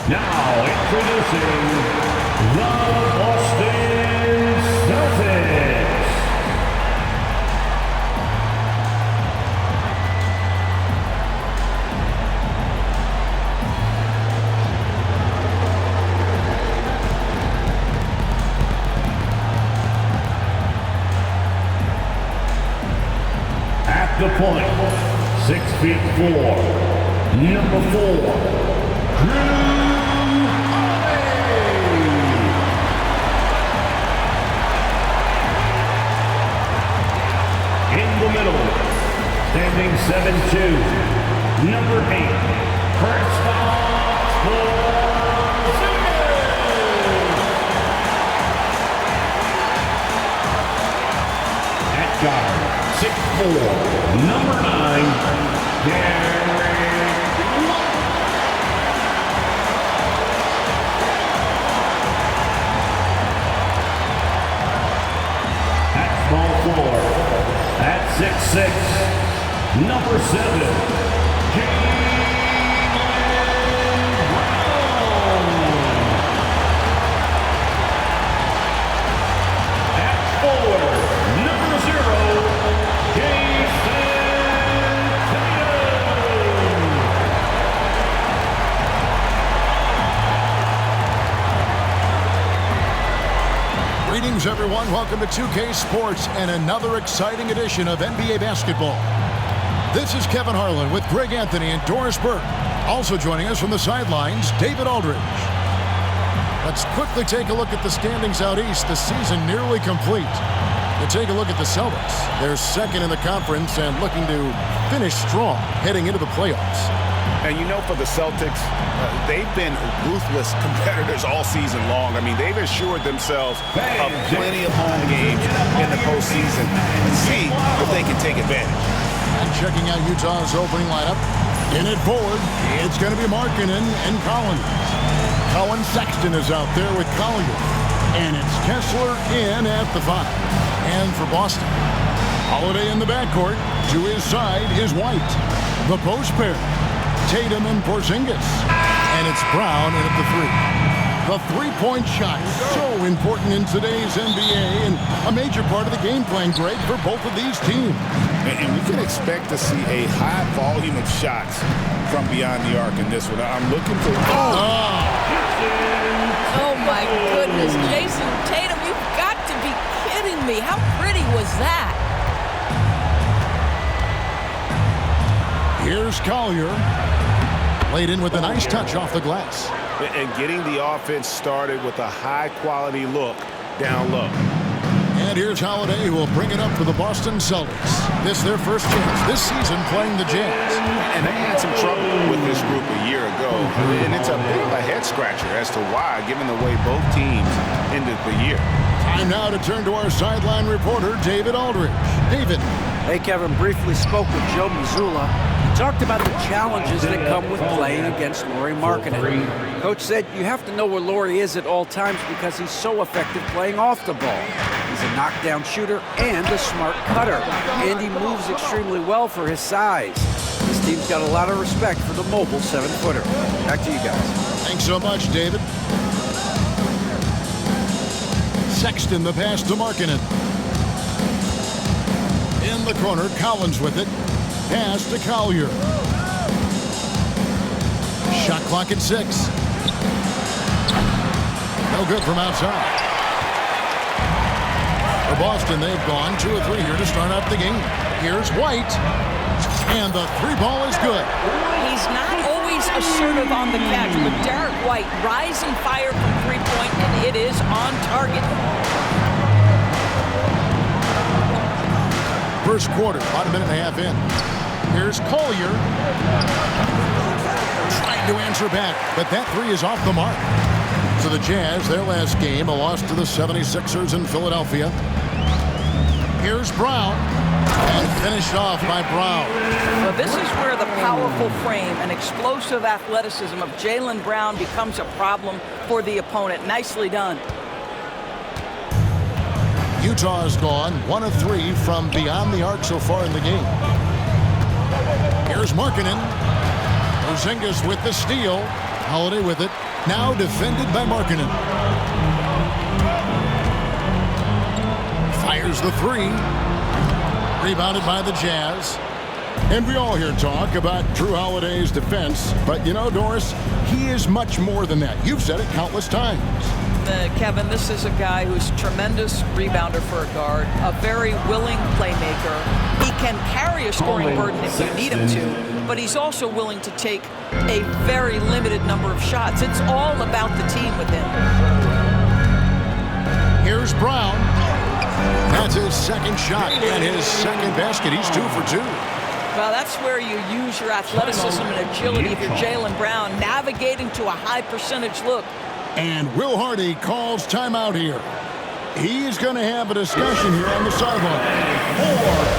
Now introducing the Boston Celtics. At the point, 6'4", number 4, in the middle, standing 7'2", number 8, Kristaps Porzingis. At guard, 6'4", number 9, Derek. At small forward, at 6'6", number 7, Jayson. At forward, number 0, Jayson. Greetings, everyone. Welcome to 2K Sports and another exciting edition of NBA basketball. This is Kevin Harlan with Greg Anthony and Doris Burke. Also joining us from the sidelines, David Aldridge. Let's quickly take a look at the standings out east. The season nearly complete. To take a look at the Celtics, they're second in the conference and looking to finish strong heading into the playoffs. And you know, for the Celtics, they've been ruthless competitors all season long. I mean, they've assured themselves of plenty of home games in the postseason. And see if they can take advantage. And checking out Utah's opening lineup, in it forward, it's going to be Markkanen and Collins. Colin Sexton is out there with Collier. And it's Kessler in at the 5. And for Boston, Holiday in the backcourt. To his side is White. The post pair, Tatum and Porzingis. And it's Brown in at the 3. The three-point shot, so important in today's NBA and a major part of the game plan, Greg, for both of these teams. And we can expect to see a high volume of shots from beyond the arc in this one. I'm looking for... Oh, my goodness. Jayson Tatum, you've got to be kidding me. How pretty was that? Here's Collier. Laid in with a nice touch off the glass. And getting the offense started with a high-quality look down low. And here's Holiday, who will bring it up for the Boston Celtics. This their first chance this season playing the Jazz. And they had some trouble with this group a year ago. And it's a bit of a head-scratcher as to why, given the way both teams ended the year. Time now to turn to our sideline reporter, David Aldridge. David. Hey, Kevin, briefly spoke with Joe Mazzulla. He talked about the challenges that come with playing against Lauri Markkanen. Coach said you have to know where Lauri is at all times because he's so effective playing off the ball. He's a knockdown shooter and a smart cutter, and he moves extremely well for his size. This team's got a lot of respect for the mobile 7-footer. Back to you guys. Thanks so much, David. Sexton, the pass to Markkanen. In the corner, Collins with it. Pass to Collier. Shot clock at 6. No good from outside. For Boston, they've gone 2 of 3 here to start out the game. Here's White. And the 3 ball is good. He's not always assertive on the catch, but Derek White, rise and fire from 3-point, and it is on target. First quarter, about a minute and a half in. Here's Collier. Trying to answer back, but that 3 is off the mark. So the Jazz, their last game, a loss to the 76ers in Philadelphia. Here's Brown. And finished off by Brown. Well, this is where the powerful frame and explosive athleticism of Jaylen Brown becomes a problem for the opponent. Nicely done. Utah's gone 1 of 3 from beyond the arc so far in the game. Here's Markkanen. Porzingis with the steal. Holiday with it. Now defended by Markkanen. Fires the 3. Rebounded by the Jazz. And we all hear talk about Drew Holiday's defense. But, you know, Doris, he is much more than that. You've said it countless times. Kevin, this is a guy who's a tremendous rebounder for a guard, a very willing playmaker. He can carry a scoring burden if you need him to, but he's also willing to take a very limited number of shots. It's all about the team with him. Here's Brown. That's his second shot and his second basket. He's 2 for 2. Well, that's where you use your athleticism and agility if you're Jaylen Brown, navigating to a high percentage look. And Will Hardy calls timeout here. He's going to have a discussion here on the sideline.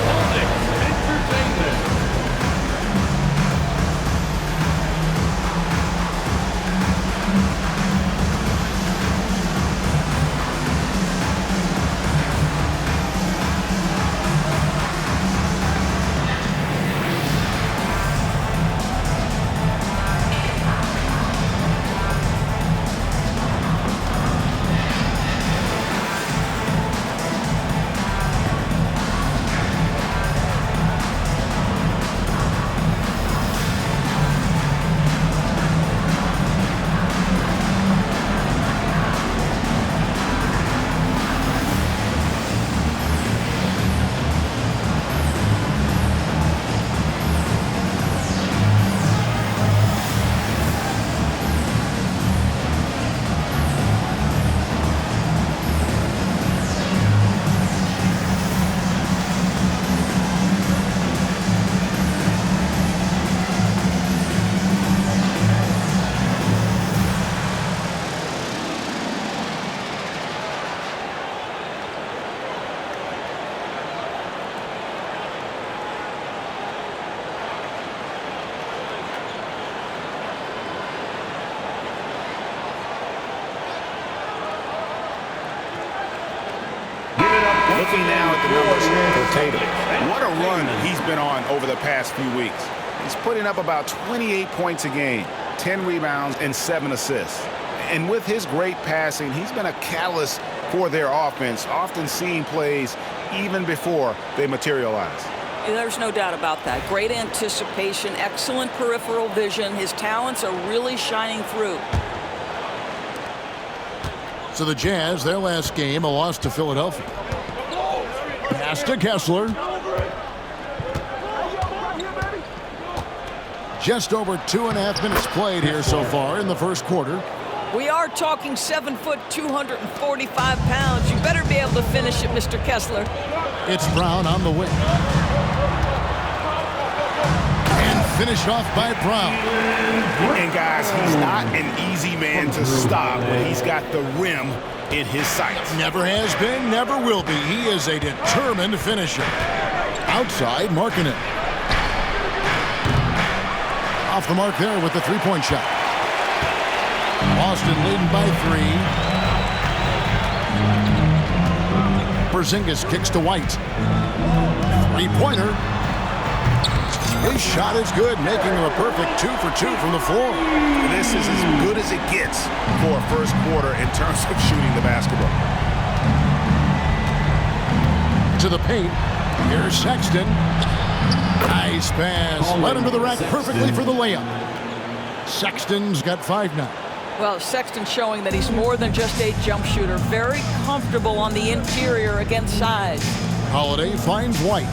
Looking now at the numbers for Tatum. What a run he's been on over the past few weeks. He's putting up about 28 points a game, 10 rebounds, and 7 assists. And with his great passing, he's been a catalyst for their offense, often seeing plays even before they materialize. There's no doubt about that. Great anticipation, excellent peripheral vision. His talents are really shining through. So the Jazz, their last game, a loss to Philadelphia. Pass to Kessler. Just over 2.5 minutes played here so far in the first quarter. We are talking 7 foot, 245 pounds. You better be able to finish it, Mr. Kessler. It's Brown on the wing. And finished off by Brown. And guys, he's not an easy man to stop, but he's got the rim in his sights. Never has been, never will be. He is a determined finisher. Outside, Markkanen. Off the mark there with the three-point shot. Boston leading by 3. Porzingis kicks to White. Three-pointer. His shot is good, making him a perfect 2 for 2 from the floor. This is as good as it gets for a first quarter in terms of shooting the basketball. To the paint. Here's Sexton. Nice pass. Led him to the rack perfectly for the layup. Sexton's got 5 now. Well, Sexton showing that he's more than just a jump shooter. Very comfortable on the interior against size. Holiday finds White.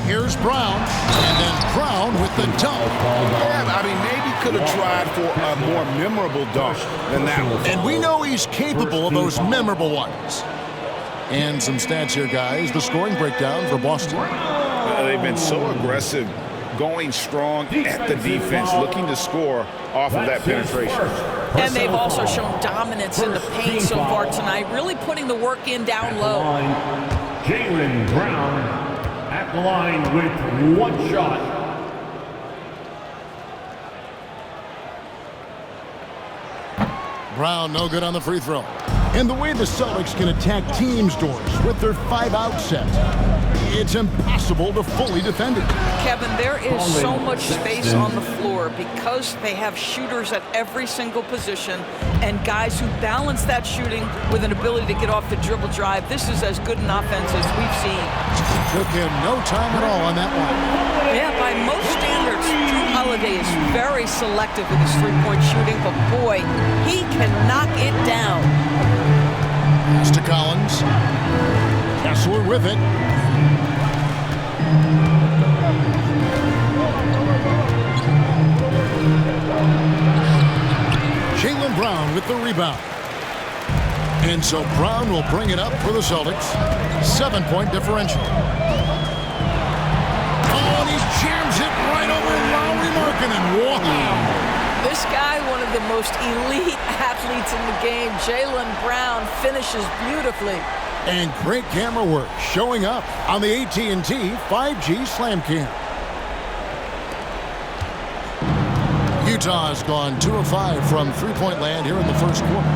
Here's Brown, and then Brown with the dunk. Yeah, I mean, maybe could have tried for a more memorable dunk than that one. And we know he's capable of those memorable ones. And some stats here, guys. The scoring breakdown for Boston. They've been so aggressive, going strong at the defense, looking to score off of that penetration. And they've also shown dominance in the paint so far tonight, really putting the work in down low. Jaylen Brown at the line with 1 shot. Brown no good on the free throw. And the way the Celtics can attack teams' doors with their 5-out set, it's impossible to fully defend it. Kevin, there is so much space on the floor because they have shooters at every single position and guys who balance that shooting with an ability to get off the dribble drive. This is as good an offense as we've seen. Took him no time at all on that one. Yeah, by most standards, Drew Holiday is very selective with his three-point shooting, but boy, he can knock it down. Pass to Collins. Kessler with it. Jaylen Brown with the rebound. And so Brown will bring it up for the Celtics. 7-point differential. Oh, and he jams it right over Lauri Markkanen. Wow. This guy, one of the most elite athletes in the game, Jaylen Brown, finishes beautifully. And great camera work showing up on the AT&T 5G Slam Cam. Utah has gone 2 of 5 from three-point land here in the first quarter.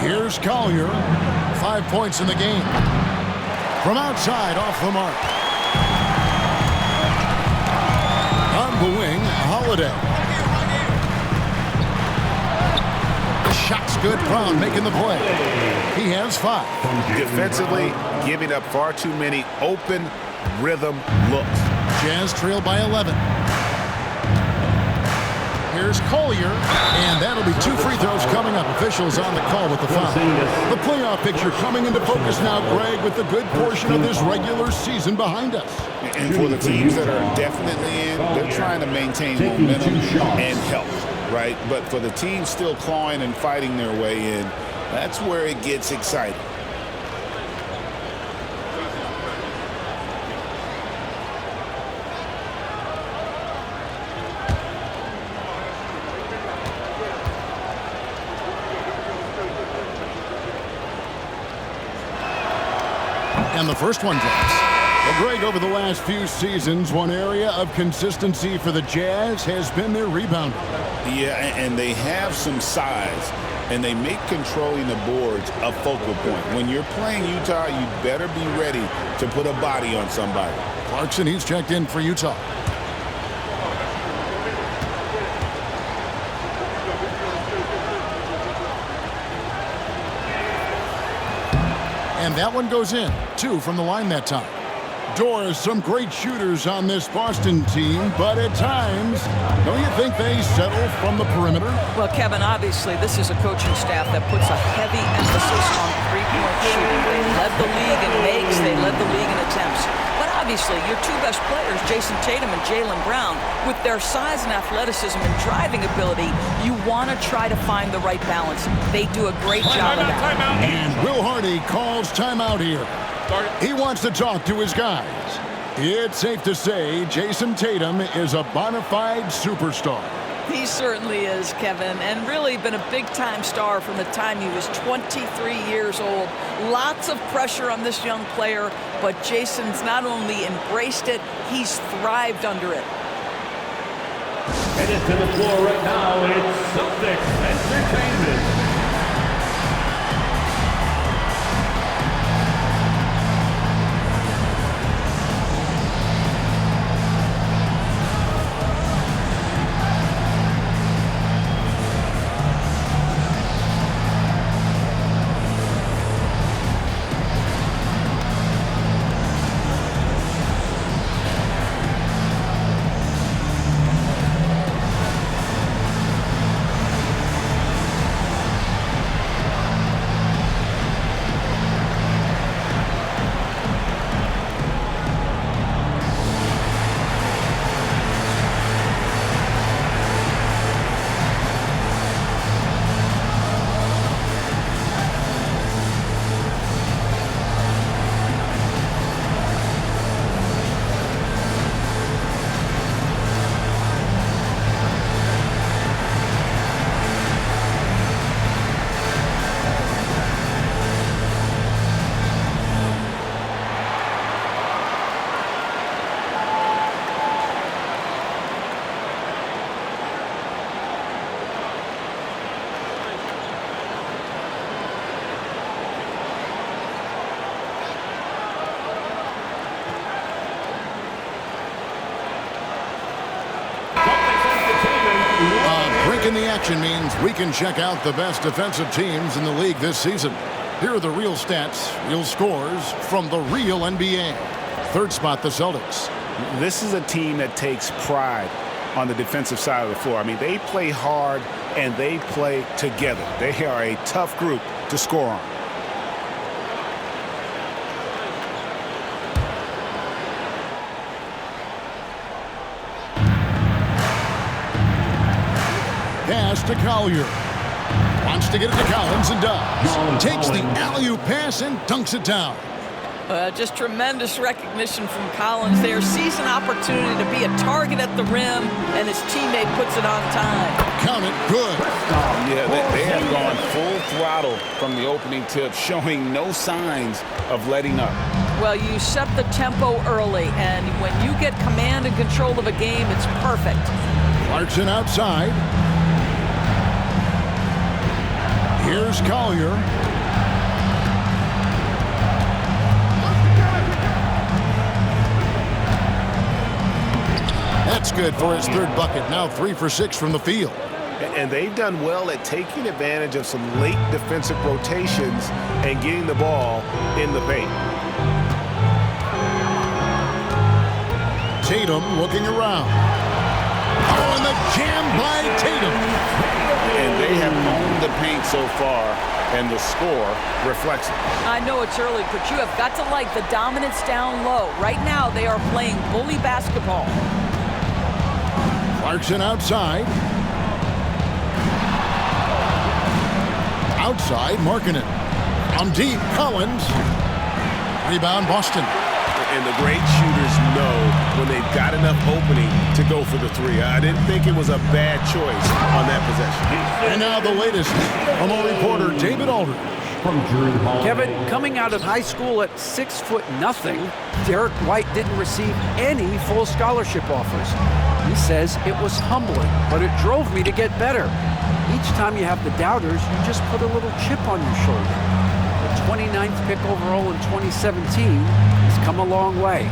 Here's Collier. 5 points in the game. From outside, off the mark. On the wing, Holiday. The shot's good. Brown making the play. He has 5. Defensively, giving up far too many open rhythm looks. Jazz trail by 11. Here's Collier, and that'll be 2 free throws coming up. Officials on the call with the foul. The playoff picture coming into focus now, Greg, with a good portion of this regular season behind us. And for the teams that are definitely in, they're trying to maintain momentum and health, right? But for the teams still clawing and fighting their way in, that's where it gets exciting. And the first one drops. Well, Greg, over the last few seasons, one area of consistency for the Jazz has been their rebounding. Yeah, and they have some size, and they make controlling the boards a focal point. When you're playing Utah, you better be ready to put a body on somebody. Clarkson, he's checked in for Utah. And that one goes in. 2 from the line that time. Doors, some great shooters on this Boston team, but at times, don't you think they settle from the perimeter? Well, Kevin, obviously, this is a coaching staff that puts a heavy emphasis on three-point shooting. They led the league in makes, they led the league in attempts. But obviously, your 2 best players, Jayson Tatum and Jaylen Brown, with their size and athleticism and driving ability, you want to try to find the right balance. They do a great job of that. And Will Hardy calls timeout here. He wants to talk to his guys. It's safe to say Jayson Tatum is a bona fide superstar. He certainly is, Kevin, and really been a big-time star from the time he was 23 years old. Lots of pressure on this young player, but Jayson's not only embraced it, he's thrived under it. Headed to the floor right now, it's Celtics Entertainment. Tracking the action means we can check out the best defensive teams in the league this season. Here are the real stats, real scores from the real NBA. Third spot, the Celtics. This is a team that takes pride on the defensive side of the floor. I mean, they play hard and they play together. They are a tough group to score on. Pass to Collier. Wants to get it to Collins and does. Takes the alley-oop pass and dunks it down. Just tremendous recognition from Collins there. Sees an opportunity to be a target at the rim, and his teammate puts it on time. Count it, good. Yeah, they have gone full throttle from the opening tip, showing no signs of letting up. Well, you set the tempo early, and when you get command and control of a game, it's perfect. Clarkson outside. Here's Collier. That's good for his third bucket. Now 3 for 6 from the field. And they've done well at taking advantage of some late defensive rotations and getting the ball in the paint. Tatum looking around. Oh, and the jam by Tatum. And they have owned the paint so far, and the score reflects it. I know it's early, but you have got to like the dominance down low. Right now, they are playing bully basketball. Clarkson outside. Outside, Markkanen. On deep, Collins. Rebound, Boston. And the great shooters know when they've got enough opening to go for the three. I didn't think it was a bad choice on that possession. And now the latest from our reporter, David Aldridge. Kevin, coming out of high school at 6'0", Derek White didn't receive any full scholarship offers. He says it was humbling, but it drove me to get better. Each time you have the doubters, you just put a little chip on your shoulder. The 29th pick overall in 2017 has come a long way.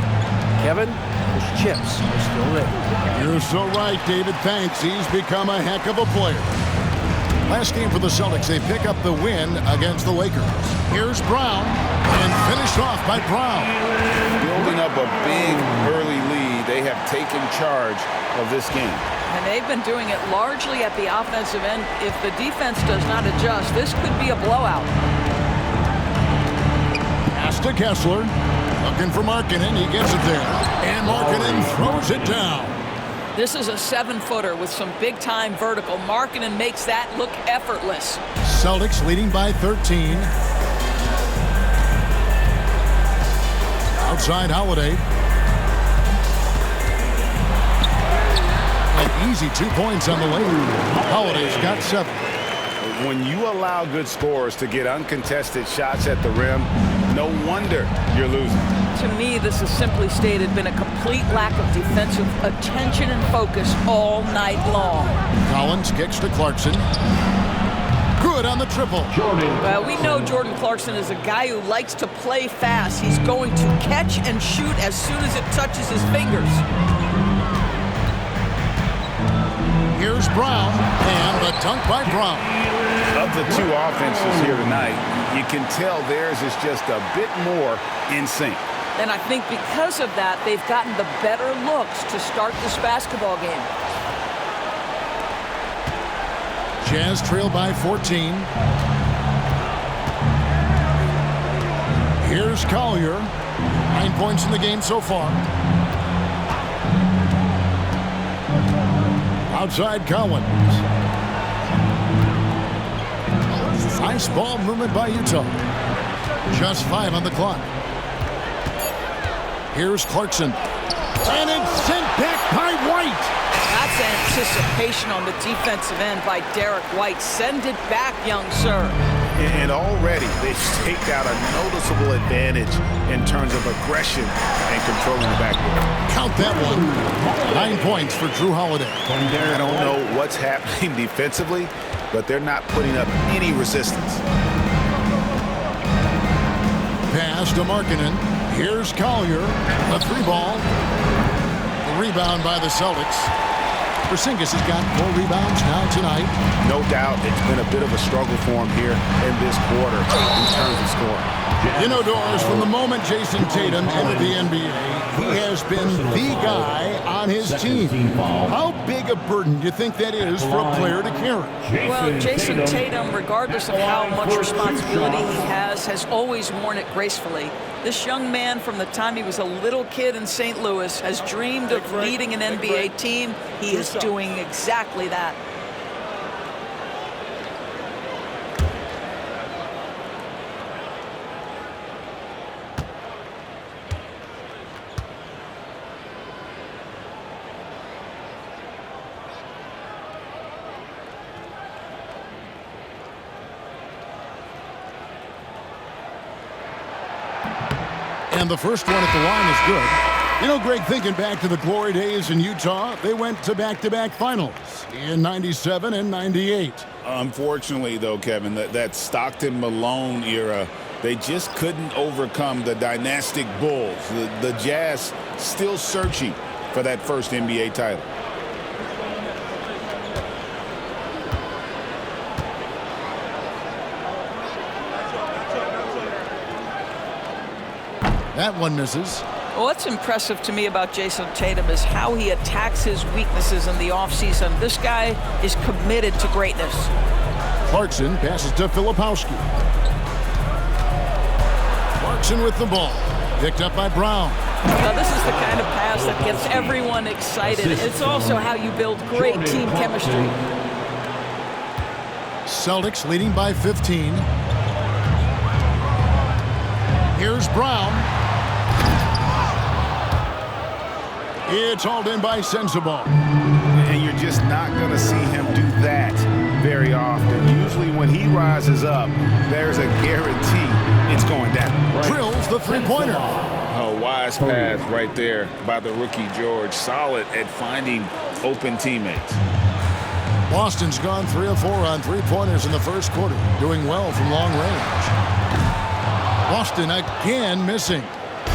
Kevin, those chips are still there. You're so right, David. Thanks. He's become a heck of a player. Last game for the Celtics, they pick up the win against the Lakers. Here's Brown, and finished off by Brown. Building up a big early lead, they have taken charge of this game. And they've been doing it largely at the offensive end. If the defense does not adjust, this could be a blowout. Pass to Kessler. Looking for Markkanen. He gets it there. And Markkanen throws it down. This is a 7-footer with some big-time vertical. Markkanen makes that look effortless. Celtics leading by 13. Outside Holiday. An easy 2 points on the way. Holiday's got 7. When you allow good scorers to get uncontested shots at the rim, no wonder you're losing. To me, this has simply stated been a complete lack of defensive attention and focus all night long. Collins kicks to Clarkson. Good on the triple. Well, we know Jordan Clarkson is a guy who likes to play fast. He's going to catch and shoot as soon as it touches his fingers. Here's Brown, and the dunk by Brown. Of the two offenses here tonight, you can tell theirs is just a bit more in sync. And I think because of that, they've gotten the better looks to start this basketball game. Jazz trail by 14. Here's Collier. 9 points in the game so far. Outside Collins. Nice ball movement by Utah. Just 5 on the clock. Here's Clarkson. And it's sent back by White. That's anticipation on the defensive end by Derek White. Send it back, young sir. And already they've staked out a noticeable advantage in terms of aggression and controlling the backcourt. Count that one. 9 points for Drew Holiday. I don't know what's happening defensively, but they're not putting up any resistance. Pass to Markkanen. Here's Collier. A 3 ball. The rebound by the Celtics. Porzingis has got 4 rebounds now tonight. No doubt it's been a bit of a struggle for him here in this quarter in terms of scoring. You know, Doris, from the moment Jayson Tatum entered the NBA, he has been the guy on his team. How big a burden do you think that is for a player to carry? Well, Jayson Tatum, regardless of how much responsibility he has always worn it gracefully. This young man, from the time he was a little kid in St. Louis, has dreamed of leading an NBA team. He is doing exactly that. And the first one at the line is good. You know, Greg, thinking back to the glory days in Utah, they went to back-to-back finals in 97 and 98. Unfortunately, though, Kevin, that Stockton-Malone era, they just couldn't overcome the dynastic Bulls. The Jazz still searching for that first NBA title. That one misses. What's impressive to me about Jayson Tatum is how he attacks his weaknesses in the offseason. This guy is committed to greatness. Clarkson passes to Filipowski. Clarkson with the ball. Picked up by Brown. Now, this is the kind of pass that gets everyone excited. It's also how you build great team chemistry. Celtics leading by 15. Here's Brown. It's hauled in by Sensabaugh. And you're just not going to see him do that very often. Usually when he rises up, there's a guarantee it's going down. Drills the three-pointer. A wise pass right there by the rookie George. Solid at finding open teammates. Boston's gone 3 of 4 on three-pointers in the first quarter, doing well from long range. Boston again missing.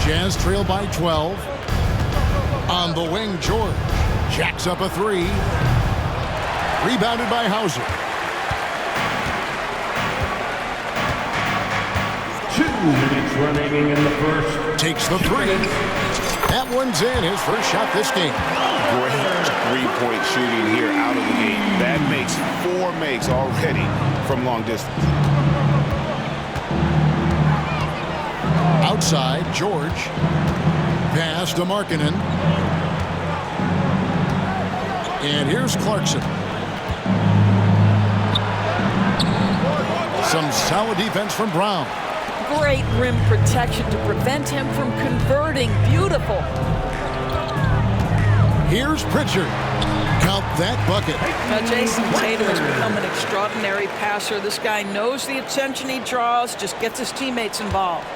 Jazz trail by 12. On the wing, George jacks up a 3. Rebounded by Hauser. 2 minutes remaining in the first. Takes the 3. That one's in, his first shot this game. Great three-point shooting here out of the gate. That makes 4 makes already from long distance. Outside, George. Pass to Markkanen. And here's Clarkson. Some solid defense from Brown. Great rim protection to prevent him from converting. Beautiful. Here's Pritchard. Count that bucket. Now, Jayson Tatum has become an extraordinary passer. This guy knows the attention he draws, just gets his teammates involved.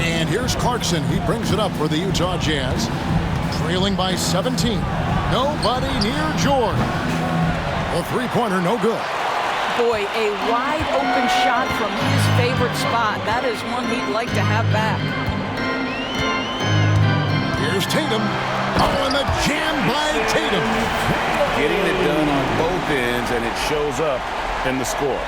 And here's Clarkson. He brings it up for the Utah Jazz. Trailing by 17. Nobody near George. The three-pointer, no good. Boy, a wide open shot from his favorite spot. That is one he'd like to have back. Here's Tatum. Oh, and the jam by Tatum. Getting it done on both ends, and it shows up in the score.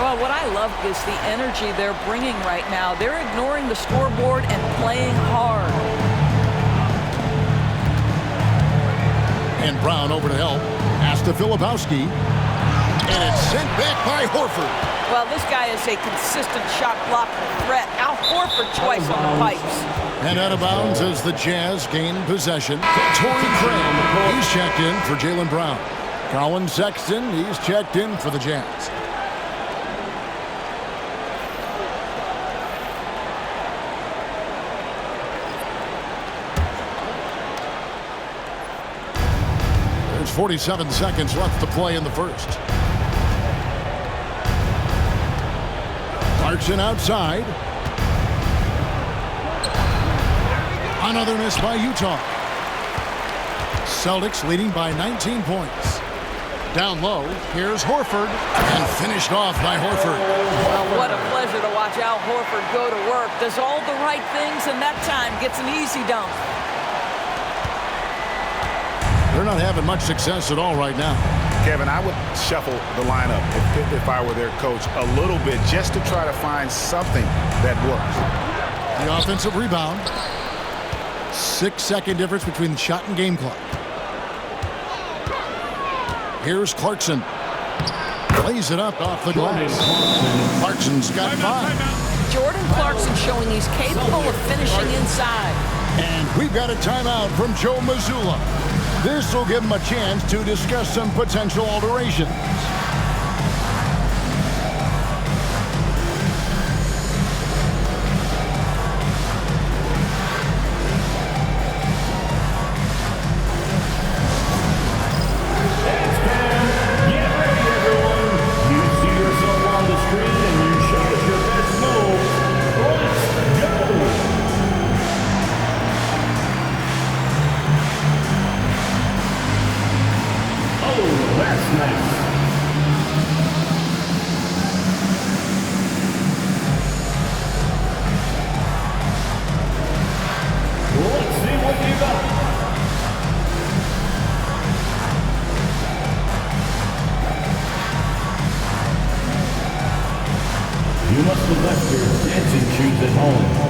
Well, what I love is the energy they're bringing right now. They're ignoring the scoreboard and playing hard. And Brown over to help. Pass to Filipowski. And it's sent back by Horford. Well, this guy is a consistent shot blocking threat. Al Horford twice on the pipes. And out of bounds as the Jazz gain possession. Torrey Craig, he's checked in for Jaylen Brown. Colin Sexton, he's checked in for the Jazz. There's 47 seconds left to play in the first. Clarkson outside. Another miss by Utah. Celtics leading by 19 points. Down low, here's Horford. And finished off by Horford. Well, what a pleasure to watch Al Horford go to work. Does all the right things, and that time gets an easy dunk. They're not having much success at all right now. Kevin, I would shuffle the lineup if I were their coach a little bit just to try to find something that works. The offensive rebound. 6-second difference between the shot and game clock. Here's Clarkson. Plays it up off the glass. Clarkson's got 5. Jordan Clarkson showing he's capable of finishing inside. And we've got a timeout from Joe Mazzulla. This will give him a chance to discuss some potential alterations. You must have left your dancing shoes at home.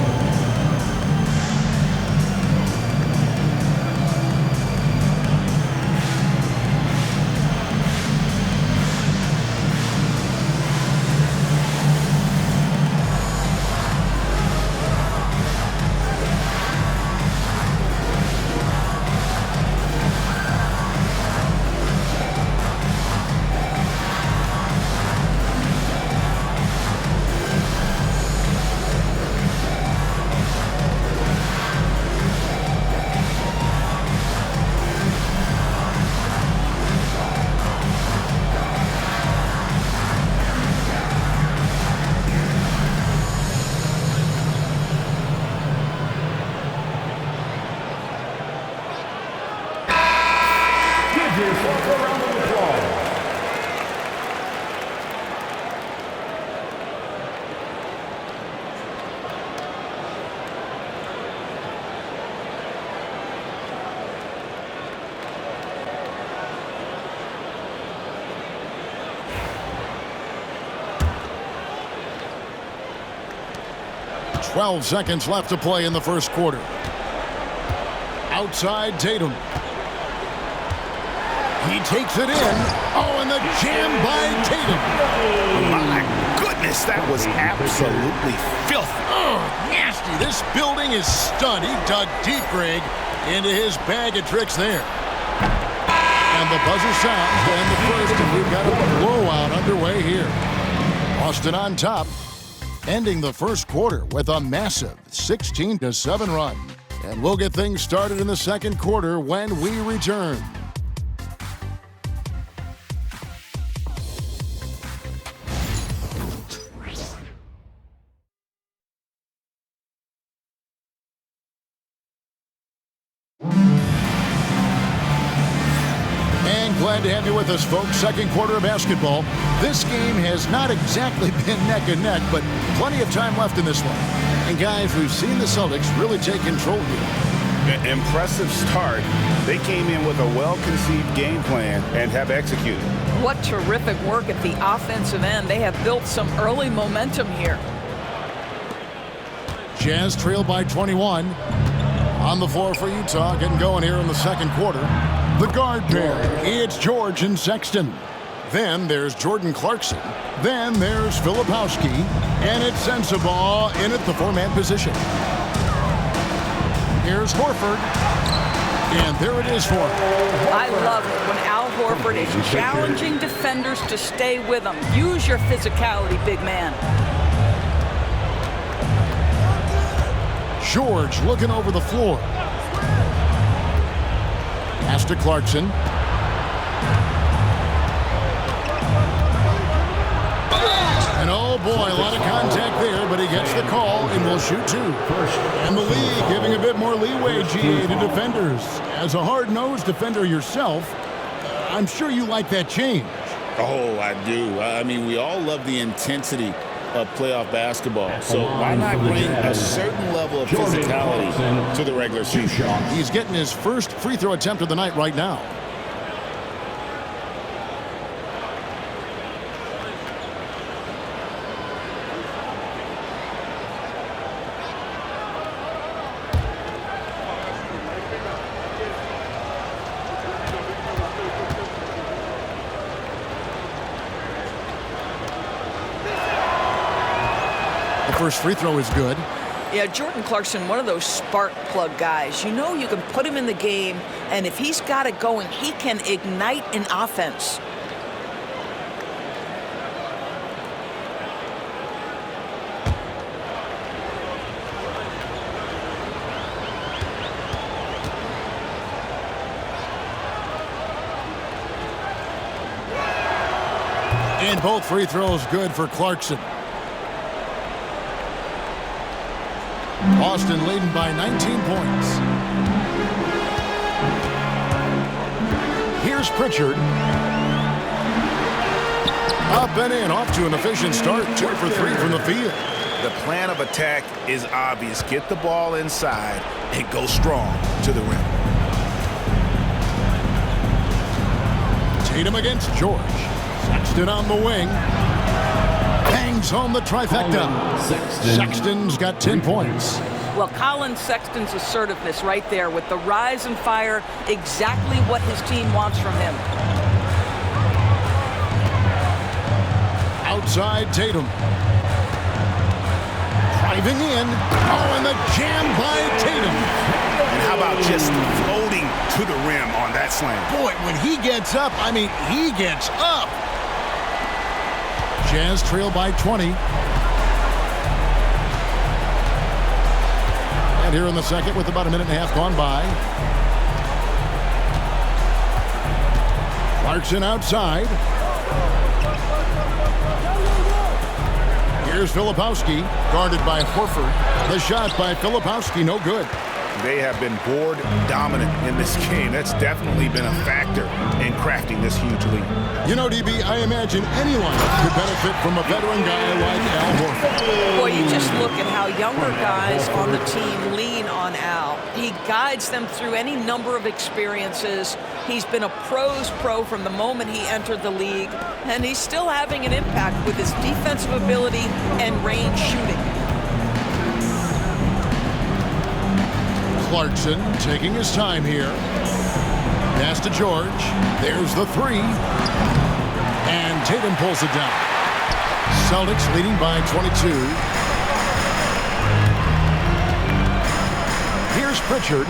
Twelve seconds left to play in the first quarter. Outside Tatum. He takes it in. Oh, and the jam by Tatum. My goodness, that was absolutely filthy. Oh, nasty. This building is stunned. He dug deep, Greg, into his bag of tricks there. And the buzzer sounds, and the first, and we've got a blowout underway here. Boston on top, ending the first quarter with a massive 16-7 run. And we'll get things started in the second quarter when we return. Glad to have you with us, folks. Second quarter of basketball. This game has not exactly been neck and neck, but plenty of time left in this one. And guys, we've seen the Celtics really take control here. Impressive start. They came in with a well-conceived game plan and have executed. What terrific work at the offensive end. They have built some early momentum here. Jazz trail by 21. On the floor for Utah, getting going here in the second quarter. The guard pair, it's George and Sexton. Then there's Jordan Clarkson. Then there's Filipowski. And it's Sensabaugh in at the four-man position. Here's Horford. And there it is for him. I love it when Al Horford is challenging defenders to stay with him. Use your physicality, big man. George looking over the floor. Pass to Clarkson. And oh boy, a lot of contact there, but he gets the call and will shoot two. And the league giving a bit more leeway, GA, to defenders. As a hard-nosed defender yourself, I'm sure you like that change. Oh, I do. I mean, we all love the intensity of playoff basketball. So why not bring a certain level of physicality to the regular season? He's getting his first free throw attempt of the night right now. First free throw is good. Yeah, Jordan Clarkson, one of those spark plug guys. You know you can put him in the game, and if he's got it going, he can ignite an offense. And both free throws good for Clarkson. Boston leading by 19 points. Here's Pritchard. Up and in, off to an efficient start. 2 for 3 from the field. The plan of attack is obvious. Get the ball inside and go strong to the rim. Tatum against George. Sexton on the wing. Bangs home the trifecta. Sexton's got 10 points. Well, Colin Sexton's assertiveness right there with the rise and fire, exactly what his team wants from him. Outside Tatum. Driving in. Oh, and the jam by Tatum. And how about just floating to the rim on that slam? Boy, when he gets up, I mean, he gets up. Jazz trail by 20. And here in the second with about a minute and a half gone by. Clarkson outside. Here's Filipowski, guarded by Horford. The shot by Filipowski, no good. They have been board dominant in this game. That's definitely been a factor in crafting this huge lead. You know, DB, I imagine anyone could benefit from a veteran guy like Al Horford. Boy, you just look at how younger guys on the team lean on Al. He guides them through any number of experiences. He's been a pro's pro from the moment he entered the league, and he's still having an impact with his defensive ability and range shooting. Clarkson taking his time here. Pass to George. There's the 3. And Tatum pulls it down. Celtics leading by 22. Here's Pritchard.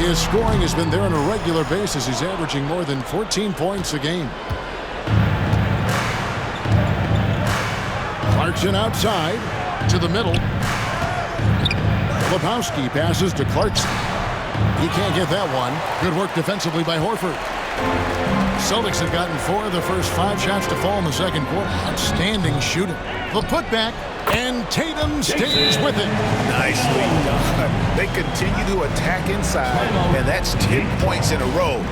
His scoring has been there on a regular basis. He's averaging more than 14 points a game. Clarkson outside to the middle. Filipowski passes to Clarkson. He can't get that one. Good work defensively by Horford. Celtics have gotten 4 of the first 5 shots to fall in the second quarter. Outstanding shooting. The putback, and Tatum stays with it. Nicely done. They continue to attack inside, and that's 10 points in a row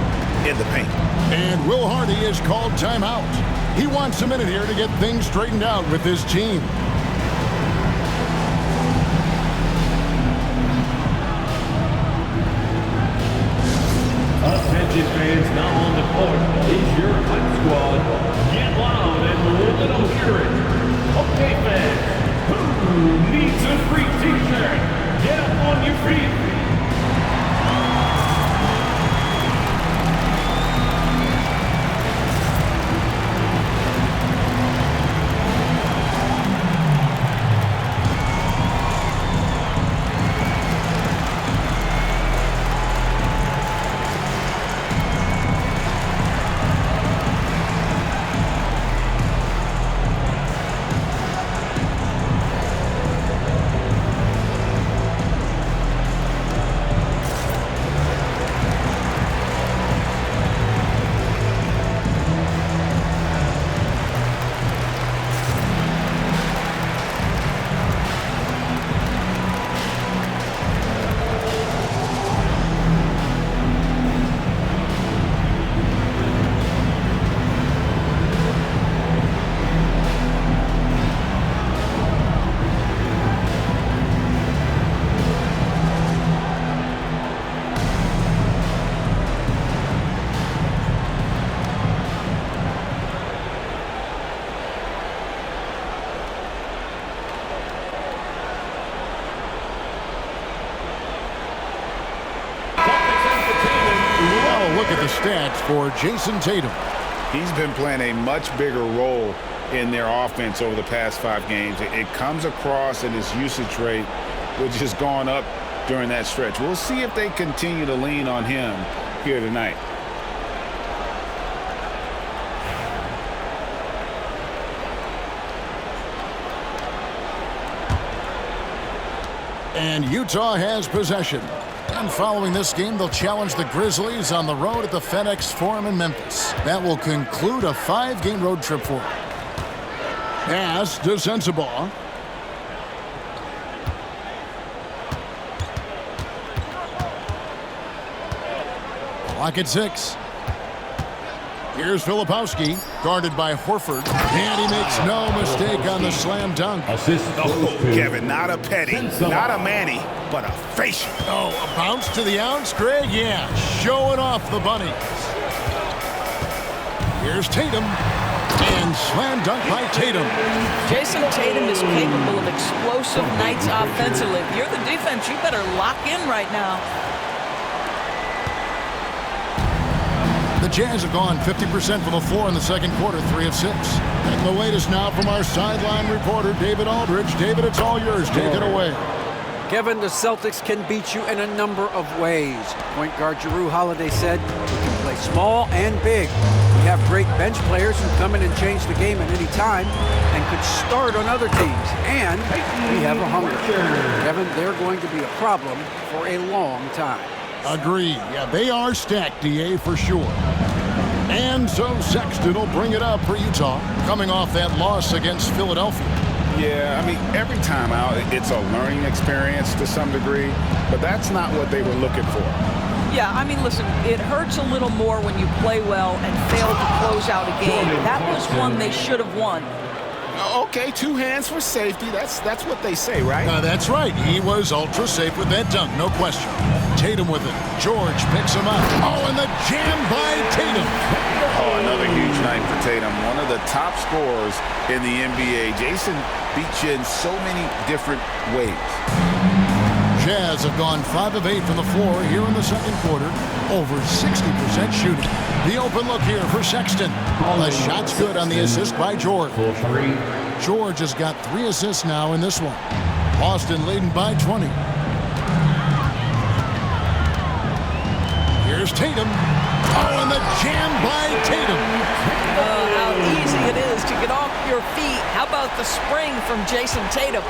in the paint. And Will Hardy is called timeout. He wants a minute here to get things straightened out with his team. Attention fans, now on the court is your hype squad. Get loud and let them hear it. Okay, fans, who needs a free t-shirt? Get up on your feet. at the stats for Jayson Tatum. He's been playing a much bigger role in their offense over the past 5 games. It comes across in his usage rate, which has gone up during that stretch. We'll see if they continue to lean on him here tonight. And Utah has possession. And following this game, they'll challenge the Grizzlies on the road at the FedEx Forum in Memphis. That will conclude a 5-game road trip for them. Pass to Sensabaugh. Clock at 6. Here's Filipowski, guarded by Horford, and he makes no mistake on the slam dunk. Kevin, not a petty, not a Manny, but a facial. Oh, a bounce to the ounce, Greg? Yeah, showing off the bunnies. Here's Tatum, and slam dunk by Tatum. Jayson Tatum is capable of explosive nights offensively. If you're the defense, you better lock in right now. The Jazz have gone 50% from the floor in the second quarter, 3 of 6. And the latest now from our sideline reporter, David Aldridge. David, it's all yours. Take it away. Kevin, the Celtics can beat you in a number of ways. Point guard Jrue Holiday said, "We can play small and big. We have great bench players who come in and change the game at any time and could start on other teams. And we have a hunger." Kevin, they're going to be a problem for a long time. Agreed. Yeah, they are stacked, DA, for sure. And so Sexton will bring it up for Utah, coming off that loss against Philadelphia. Yeah, I mean, every time out, it's a learning experience to some degree, but that's not what they were looking for. Yeah, I mean, listen, it hurts a little more when you play well and fail to close out a game. That was one they should have won. Okay, 2 hands for safety. That's what they say, right? That's right. He was ultra safe with that dunk, no question. Tatum with it. George picks him up. Oh, and the jam by Tatum. Oh, another huge night for Tatum. One of the top scorers in the NBA. Jayson beats you in so many different ways. Jazz have gone 5 of 8 from the floor here in the second quarter. Over 60% shooting. The open look here for Sexton. The shot's good on the assist by George. George has got 3 assists now in this one. Boston leading by 20. Here's Tatum. Oh, and the jam by Tatum. Oh, how easy it is to get off your feet. How about the spring from Jayson Tatum?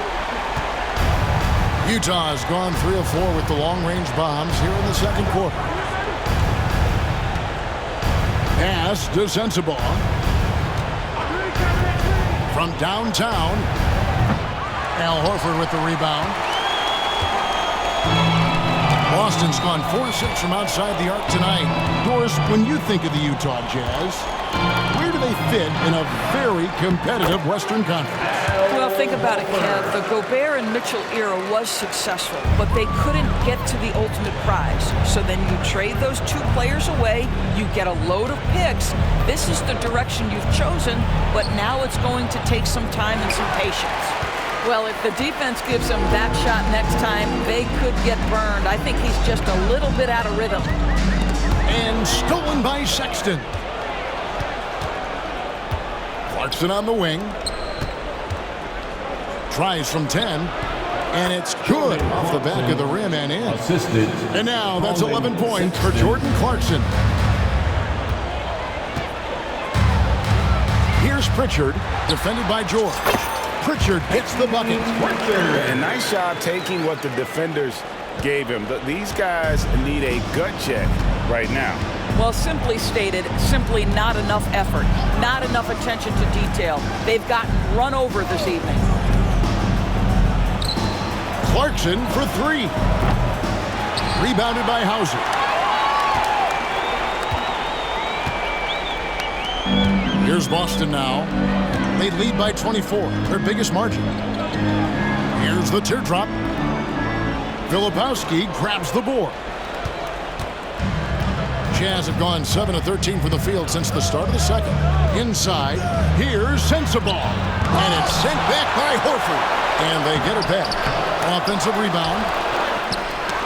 Utah has gone 3 of 4 with the long-range bombs here in the second quarter. Pass to Sensabaugh. From downtown, Al Horford with the rebound. Boston's gone 4-6 from outside the arc tonight. Doris, when you think of the Utah Jazz, where do they fit in a very competitive Western Conference? Well, think about it, Kev. The Gobert and Mitchell era was successful, but they couldn't get to the ultimate prize. So then you trade those 2 players away, you get a load of picks. This is the direction you've chosen, but now it's going to take some time and some patience. Well, if the defense gives him that shot next time, they could get burned. I think he's just a little bit out of rhythm. And stolen by Sexton. Clarkson on the wing. Tries from 10. And it's good off the back of the rim and in. And now that's 11 points for Jordan Clarkson. Here's Pritchard, defended by George. Pritchard hits the bucket. And nice job taking what the defenders gave him. These guys need a gut check right now. Well, simply stated, simply not enough effort, not enough attention to detail. They've gotten run over this evening. Clarkson for 3. Rebounded by Hauser. Here's Boston now. They lead by 24, their biggest margin. Here's the teardrop. Filipowski grabs the board. Jazz have gone 7 of 13 from the field since the start of the second. Inside, here's Sensabaugh. And it's sent back by Horford. And they get it back. Offensive rebound.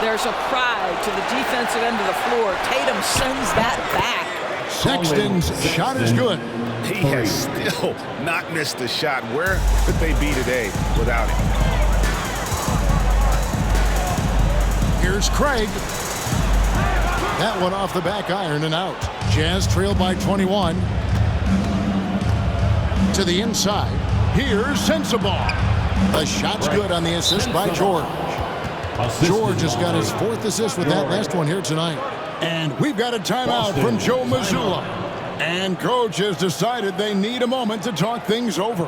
There's a cry to the defensive end of the floor. Tatum sends that back. Sexton's shot is good. He has still not missed a shot. Where could they be today without him? Here's Craig. That one off the back iron and out. Jazz trail by 21. To the inside. Here's Sensabaugh. The shot's good on the assist by George. George has got his 4th assist with that last one here tonight. And we've got a timeout from Joe Mazzulla. And coach has decided they need a moment to talk things over.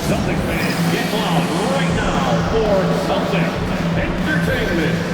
Celtics fans, get loud right now for Celtics Entertainment.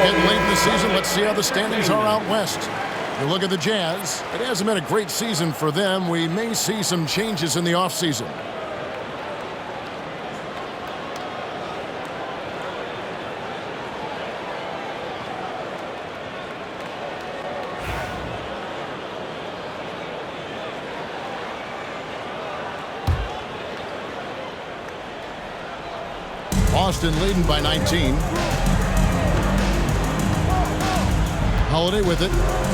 Getting late in the season. Let's see how the standings are out west. You look at the Jazz. It hasn't been a great season for them. We may see some changes in the offseason. Boston leading by 19. Holiday with it.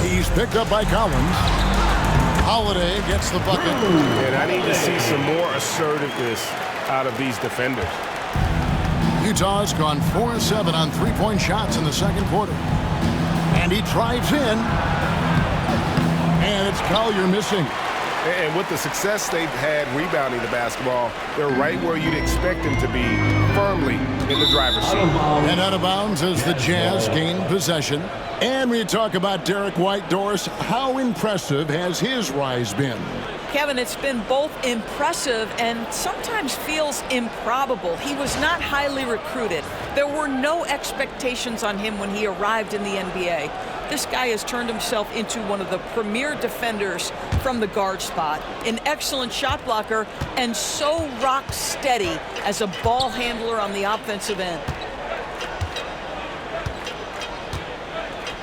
He's picked up by Collins. Holiday gets the bucket. And I need to see some more assertiveness out of these defenders. Utah's gone 4-7 on three-point shots in the second quarter. And he drives in. And it's Collier missing. And with the success they've had rebounding the basketball, they're right where you'd expect them to be, firmly in the driver's seat. And out of bounds as the Jazz gain possession. And we talk about Derek White. Doris, how impressive has his rise been? Kevin, it's been both impressive and sometimes feels improbable. He was not highly recruited. There were no expectations on him when he arrived in the NBA. This guy has turned himself into one of the premier defenders from the guard spot, an excellent shot blocker, and so rock steady as a ball handler on the offensive end.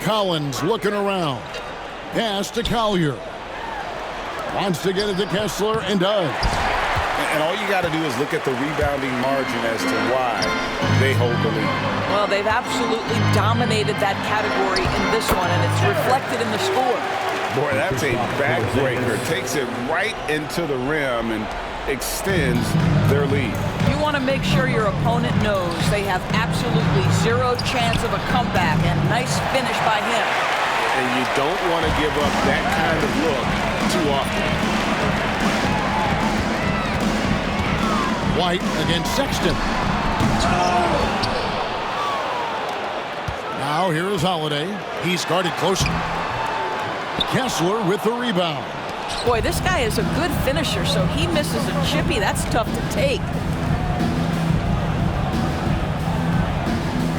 Collins looking around. Pass to Collier. Wants to get it to Kessler and does. And all you got to do is look at the rebounding margin as to why they hold the lead. Well, they've absolutely dominated that category in this one, and it's reflected in the score. Boy, that's a backbreaker. Takes it right into the rim and extends their lead. You want to make sure your opponent knows they have absolutely zero chance of a comeback, and nice finish by him. And you don't want to give up that kind of look too often. White against Sexton. Now here is Holiday. He's guarded closely. Kessler with the rebound. Boy, this guy is a good finisher, so he misses a chippy. That's tough to take.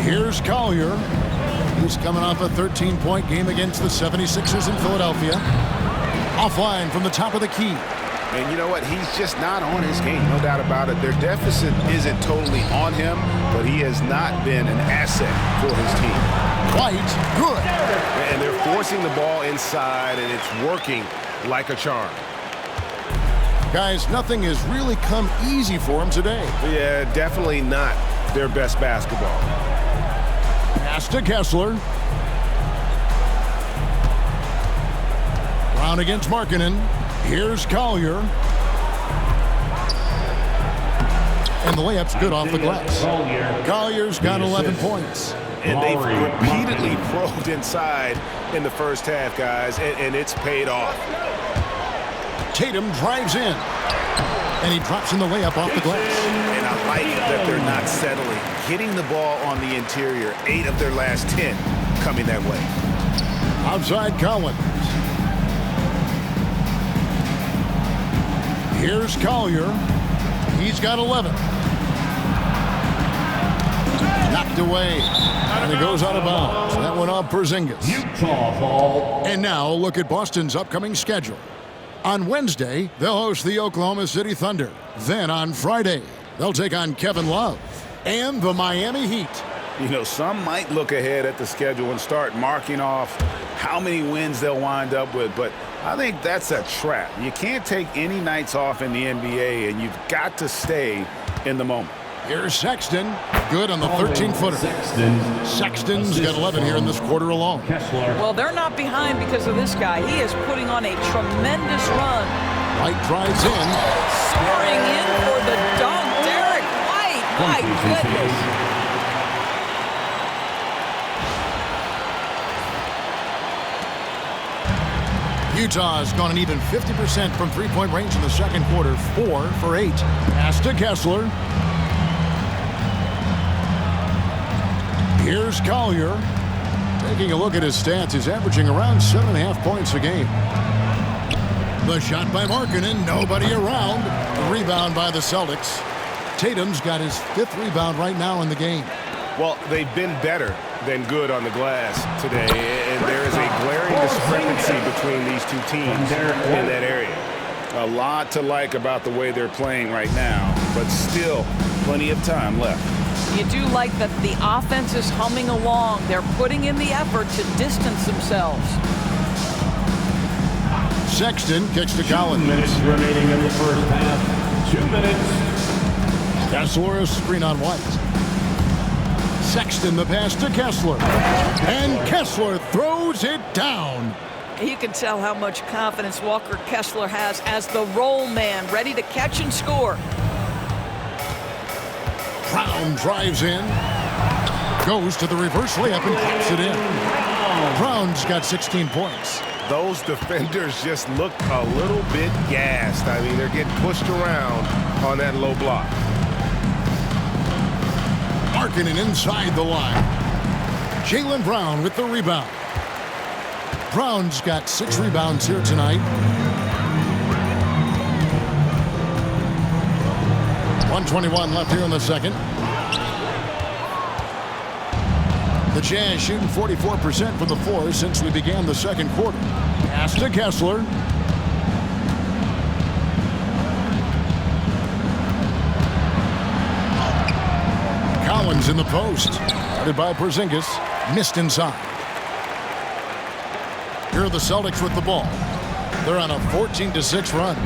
Here's Collier. He's coming off a 13-point game against the 76ers in Philadelphia. Offline from the top of the key. And you know what? He's just not on his game, no doubt about it. Their deficit isn't totally on him, but he has not been an asset for his team. White, good. And they're forcing the ball inside, and it's working like a charm. Guys, nothing has really come easy for them today. Yeah, definitely not their best basketball. Pass to Kessler. Brown against Markkanen. Here's Collier. And the layup's good off the glass. Collier's got 11 points. And they've repeatedly probed inside in the first half, guys, and it's paid off. Tatum drives in. And he drops in the layup off the glass. And I like that they're not settling. Getting the ball on the interior, 8 of their last 10 coming that way. Outside Collins. Here's Collier. He's got 11. Knocked away. And it goes out of bounds. That went off Porzingis. Utah ball. And now look at Boston's upcoming schedule. On Wednesday, they'll host the Oklahoma City Thunder. Then on Friday, they'll take on Kevin Love and the Miami Heat. You know, some might look ahead at the schedule and start marking off how many wins they'll wind up with, but I think that's a trap. You can't take any nights off in the NBA, and you've got to stay in the moment. Here's Sexton. Good on the 13-footer. Sexton's got 11 here in this quarter alone. Well, they're not behind because of this guy. He is putting on a tremendous run. White drives in. Scoring in for the dunk. Derek White. My goodness. Utah's gone an even 50% from three-point range in the second quarter. 4 for 8. Pass to Kessler. Here's Collier. Taking a look at his stats, he's averaging around 7.5 points a game. The shot by Markkanen, nobody around. The rebound by the Celtics. Tatum's got his 5th rebound right now in the game. Well, they've been better than good on the glass today, and there is a glaring discrepancy between these two teams in that area. A lot to like about the way they're playing right now, but still plenty of time left. You do like that the offense is humming along. They're putting in the effort to distance themselves. Sexton kicks to Collins. 2 minutes remaining in the first half. 2 minutes. Kessler is screen on White. Sexton the pass to Kessler. And Kessler throws it down. You can tell how much confidence Walker Kessler has as the roll man, ready to catch and score. Brown drives in. Goes to the reverse layup and pops it in. Brown's got 16 points. Those defenders just look a little bit gassed. I mean, they're getting pushed around on that low block. Markkanen inside the line. Jaylen Brown with the rebound. Brown's got 6 rebounds here tonight. 1:21 left here in the second. The Jazz shooting 44% from the floor since we began the second quarter. Pass to Kessler. Collins in the post. Guarded by Porzingis. Missed inside. Here are the Celtics with the ball. They're on a 14-6 run.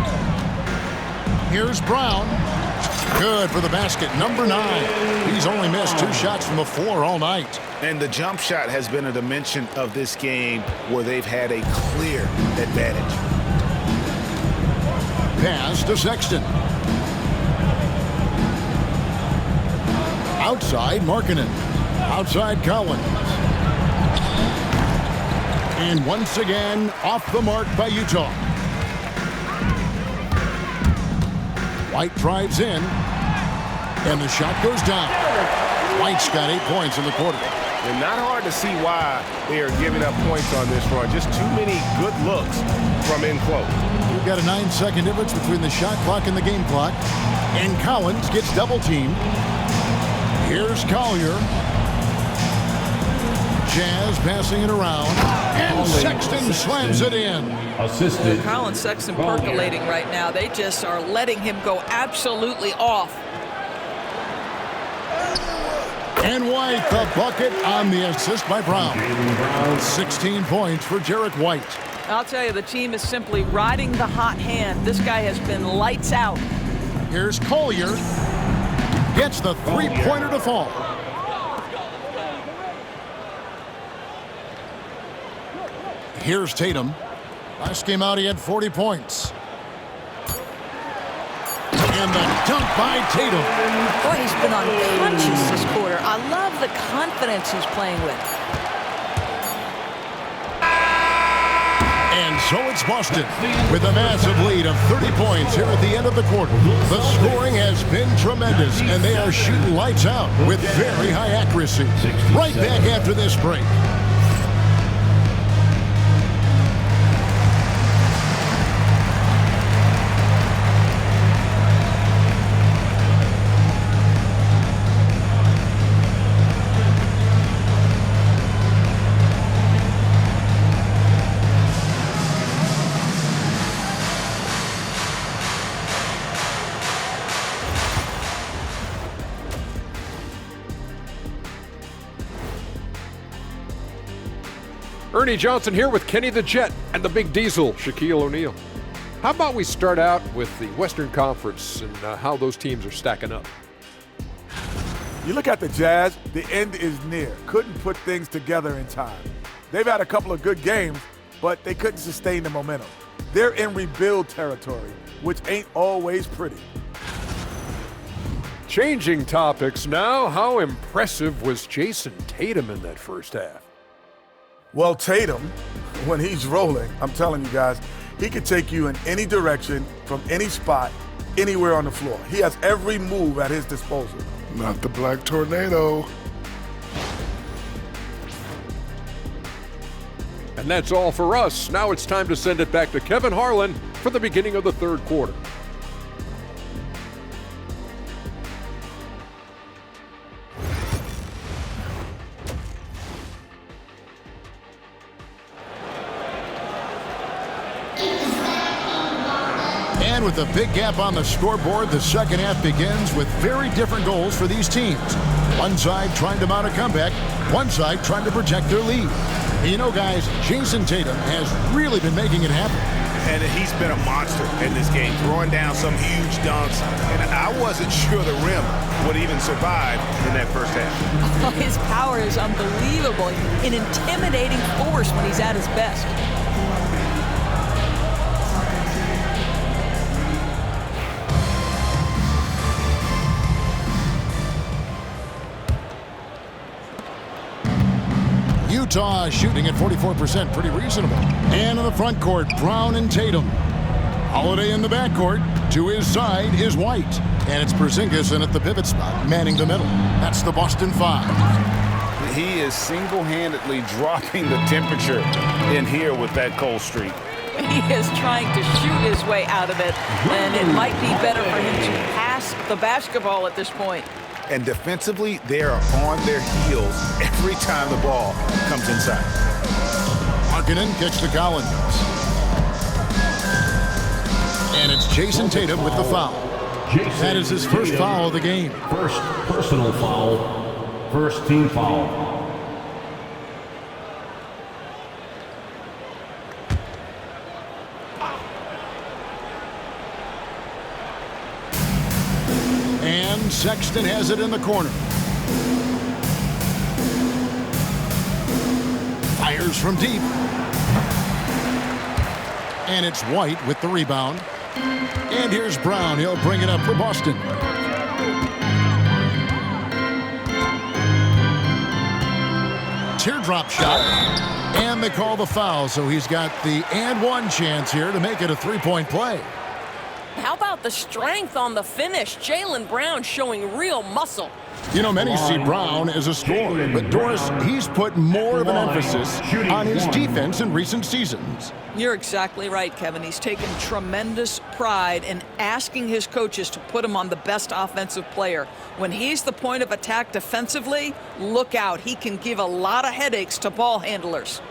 Here's Brown. Good for the basket, number 9. He's only missed 2 shots from the floor all night. And the jump shot has been a dimension of this game where they've had a clear advantage. Pass to Sexton. Outside Markkanen. Outside Collins. And once again, off the mark by Utah. White drives in, and the shot goes down. White's got 8 points in the quarter. And not hard to see why they are giving up points on this run. Just too many good looks from in close. You've got a 9-second difference between the shot clock and the game clock. And Collins gets double-teamed. Here's Collier. Jazz passing it around. And Sexton slams it in. Assisted. Colin Sexton percolating right now. They just are letting him go absolutely off. And White the bucket on the assist by Brown. 16 points for Jarrett White. I'll tell you, the team is simply riding the hot hand. This guy has been lights out. Here's Collier. Gets the three-pointer to fall. Here's Tatum. Last game out, he had 40 points. And the dunk by Tatum. Boy, he's been on punches this quarter. I love the confidence he's playing with. And so it's Boston with a massive lead of 30 points here at the end of the quarter. The scoring has been tremendous, and they are shooting lights out with very high accuracy. Right back after this break. Ernie Johnson here with Kenny the Jet and the Big Diesel, Shaquille O'Neal. How about we start out with the Western Conference and how those teams are stacking up? You look at the Jazz, the end is near. Couldn't put things together in time. They've had a couple of good games, but they couldn't sustain the momentum. They're in rebuild territory, which ain't always pretty. Changing topics now, how impressive was Jayson Tatum in that first half? Well, Tatum, when he's rolling, I'm telling you guys, he could take you in any direction, from any spot, anywhere on the floor. He has every move at his disposal. Not the Black Tornado. And that's all for us. Now it's time to send it back to Kevin Harlan for the beginning of the third quarter. And with a big gap on the scoreboard, the second half begins with very different goals for these teams. One side trying to mount a comeback, one side trying to protect their lead. You know, guys, Jayson Tatum has really been making it happen. And he's been a monster in this game, throwing down some huge dunks. And I wasn't sure the rim would even survive in that first half. His power is unbelievable. An intimidating force when he's at his best. Utah shooting at 44%, pretty reasonable. And in the front court, Brown and Tatum. Holiday in the backcourt. To his side is White. And it's Porzingis in at the pivot spot, manning the middle. That's the Boston Five. He is single-handedly dropping the temperature in here with that cold streak. He is trying to shoot his way out of it, and it might be better for him to pass the basketball at this point. And defensively, they are on their heels every time the ball comes inside. Markkanen kicks to Collins. And it's Jayson Tatum with the foul. That is his first foul of the game. First personal foul. First team foul. And Sexton has it in the corner. Fires from deep. And it's White with the rebound. And here's Brown. He'll bring it up for Boston. Teardrop shot. And they call the foul, so he's got the and one chance here to make it a three-point play. How about the strength on the finish? Jaylen Brown showing real muscle. You know, many see Brown as a scorer, but Doris, he's put more of an emphasis on his defense in recent seasons. You're exactly right, Kevin. He's taken tremendous pride in asking his coaches to put him on the best offensive player. When he's the point of attack defensively, look out. He can give a lot of headaches to ball handlers.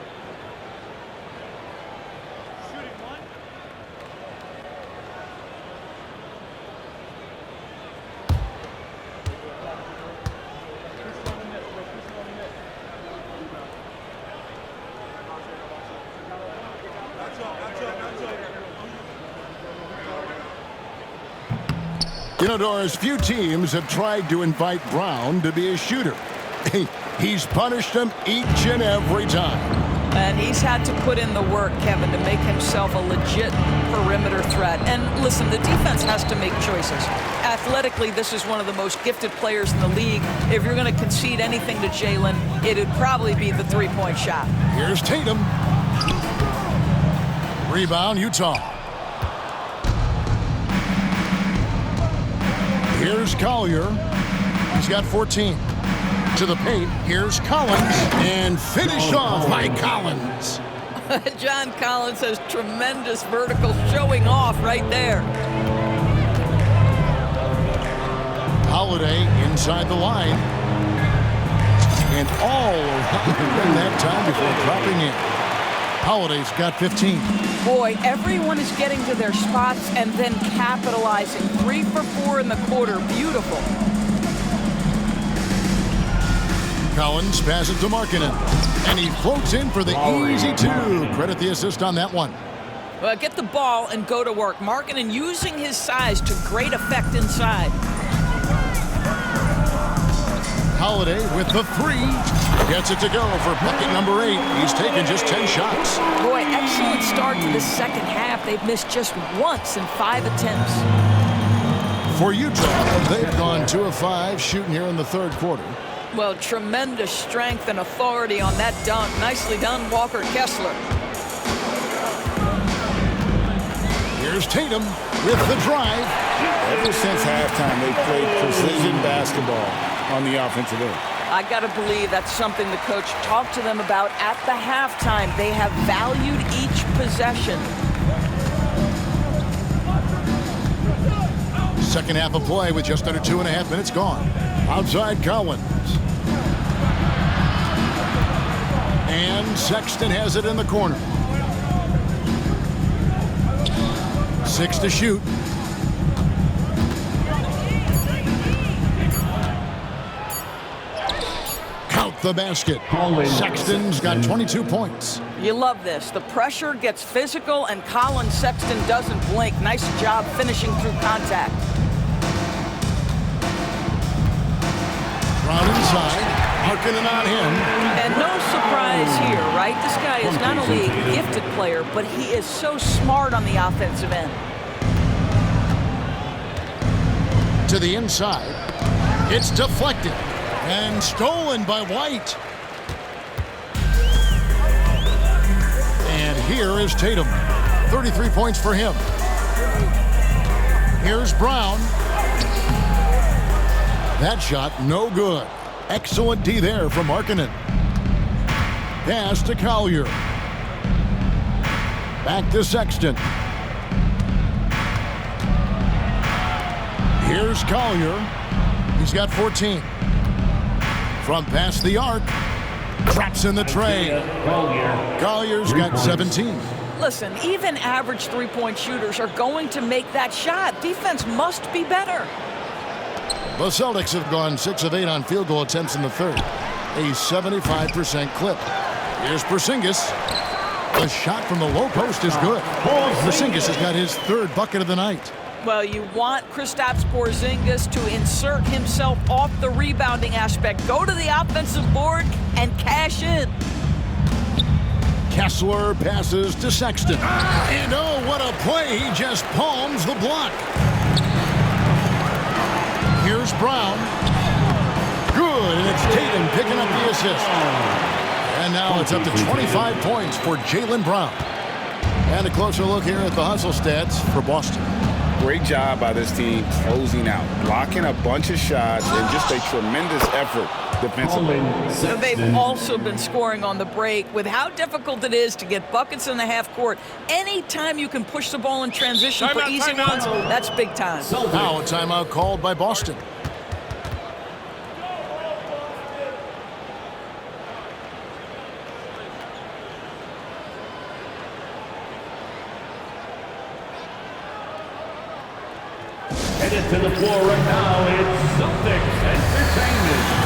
You know, Doris, few teams have tried to invite Brown to be a shooter. He's punished them each and every time. And he's had to put in the work, Kevin, to make himself a legit perimeter threat. And listen, the defense has to make choices. Athletically, this is one of the most gifted players in the league. If you're going to concede anything to Jaylen, it'd probably be the three-point shot. Here's Tatum. Rebound, Utah. Here's Collier. He's got 14. To the paint, here's Collins. And finished off by Collins. John Collins has tremendous vertical showing off right there. Holiday inside the line. And all around that time before dropping in. Holiday's got 15. Boy, everyone is getting to their spots and then capitalizing. 3 for 4 in the quarter. Beautiful. Collins passes to Markkanen. And he floats in for the easy two. Credit the assist on that one. Well, get the ball and go to work. Markkanen using his size to great effect inside. Holiday with the three. Gets it to go for bucket number 8. He's taken just 10 shots. Boy, excellent start to the second half. They've missed just once in 5 attempts. For Utah, they've gone 2 of 5 shooting here in the third quarter. Well, tremendous strength and authority on that dunk. Nicely done, Walker Kessler. Here's Tatum with the drive. Ever since halftime, they've played precision basketball on the offensive end. I got to believe that's something the coach talked to them about at the halftime. They have valued each possession. Second half of play with just under 2.5 minutes gone. Outside Collins. And Sexton has it in the corner. 6 to shoot. Count the basket. Sexton's got 22 points. You love this. The pressure gets physical, and Colin Sexton doesn't blink. Nice job finishing through contact. Brown inside. Markkanen on him. And no surprise here, right? This guy is not only a gifted player, but he is so smart on the offensive end. To the inside. It's deflected. And stolen by White. And here is Tatum. 33 points for him. Here's Brown. That shot, no good. Excellent D there from Markkanen. Pass to Collier. Back to Sexton. Here's Collier. He's got 14. From past the arc. Traps in the tray. Collier's got 17. Listen, even average three-point shooters are going to make that shot. Defense must be better. The Celtics have gone 6 of 8 on field goal attempts in the third. A 75% clip. Here's Porzingis. The shot from the low post is good. Porzingis has got his third bucket of the night. Well, you want Kristaps Porzingis to insert himself off the rebounding aspect. Go to the offensive board and cash in. Kessler passes to Sexton. And oh, what a play. He just palms the block. Here's Brown. Good, and it's Tatum picking up the assist. And now it's up to 25 points for Jaylen Brown. And a closer look here at the hustle stats for Boston. Great job by this team closing out, blocking a bunch of shots, and just a tremendous effort defensively. So they've also been scoring on the break. With how difficult it is to get buckets in the half court, anytime you can push the ball in transition for easy runs, that's big time. Now a timeout called by Boston. Headed to the floor right now, it's Celtics Entertainment.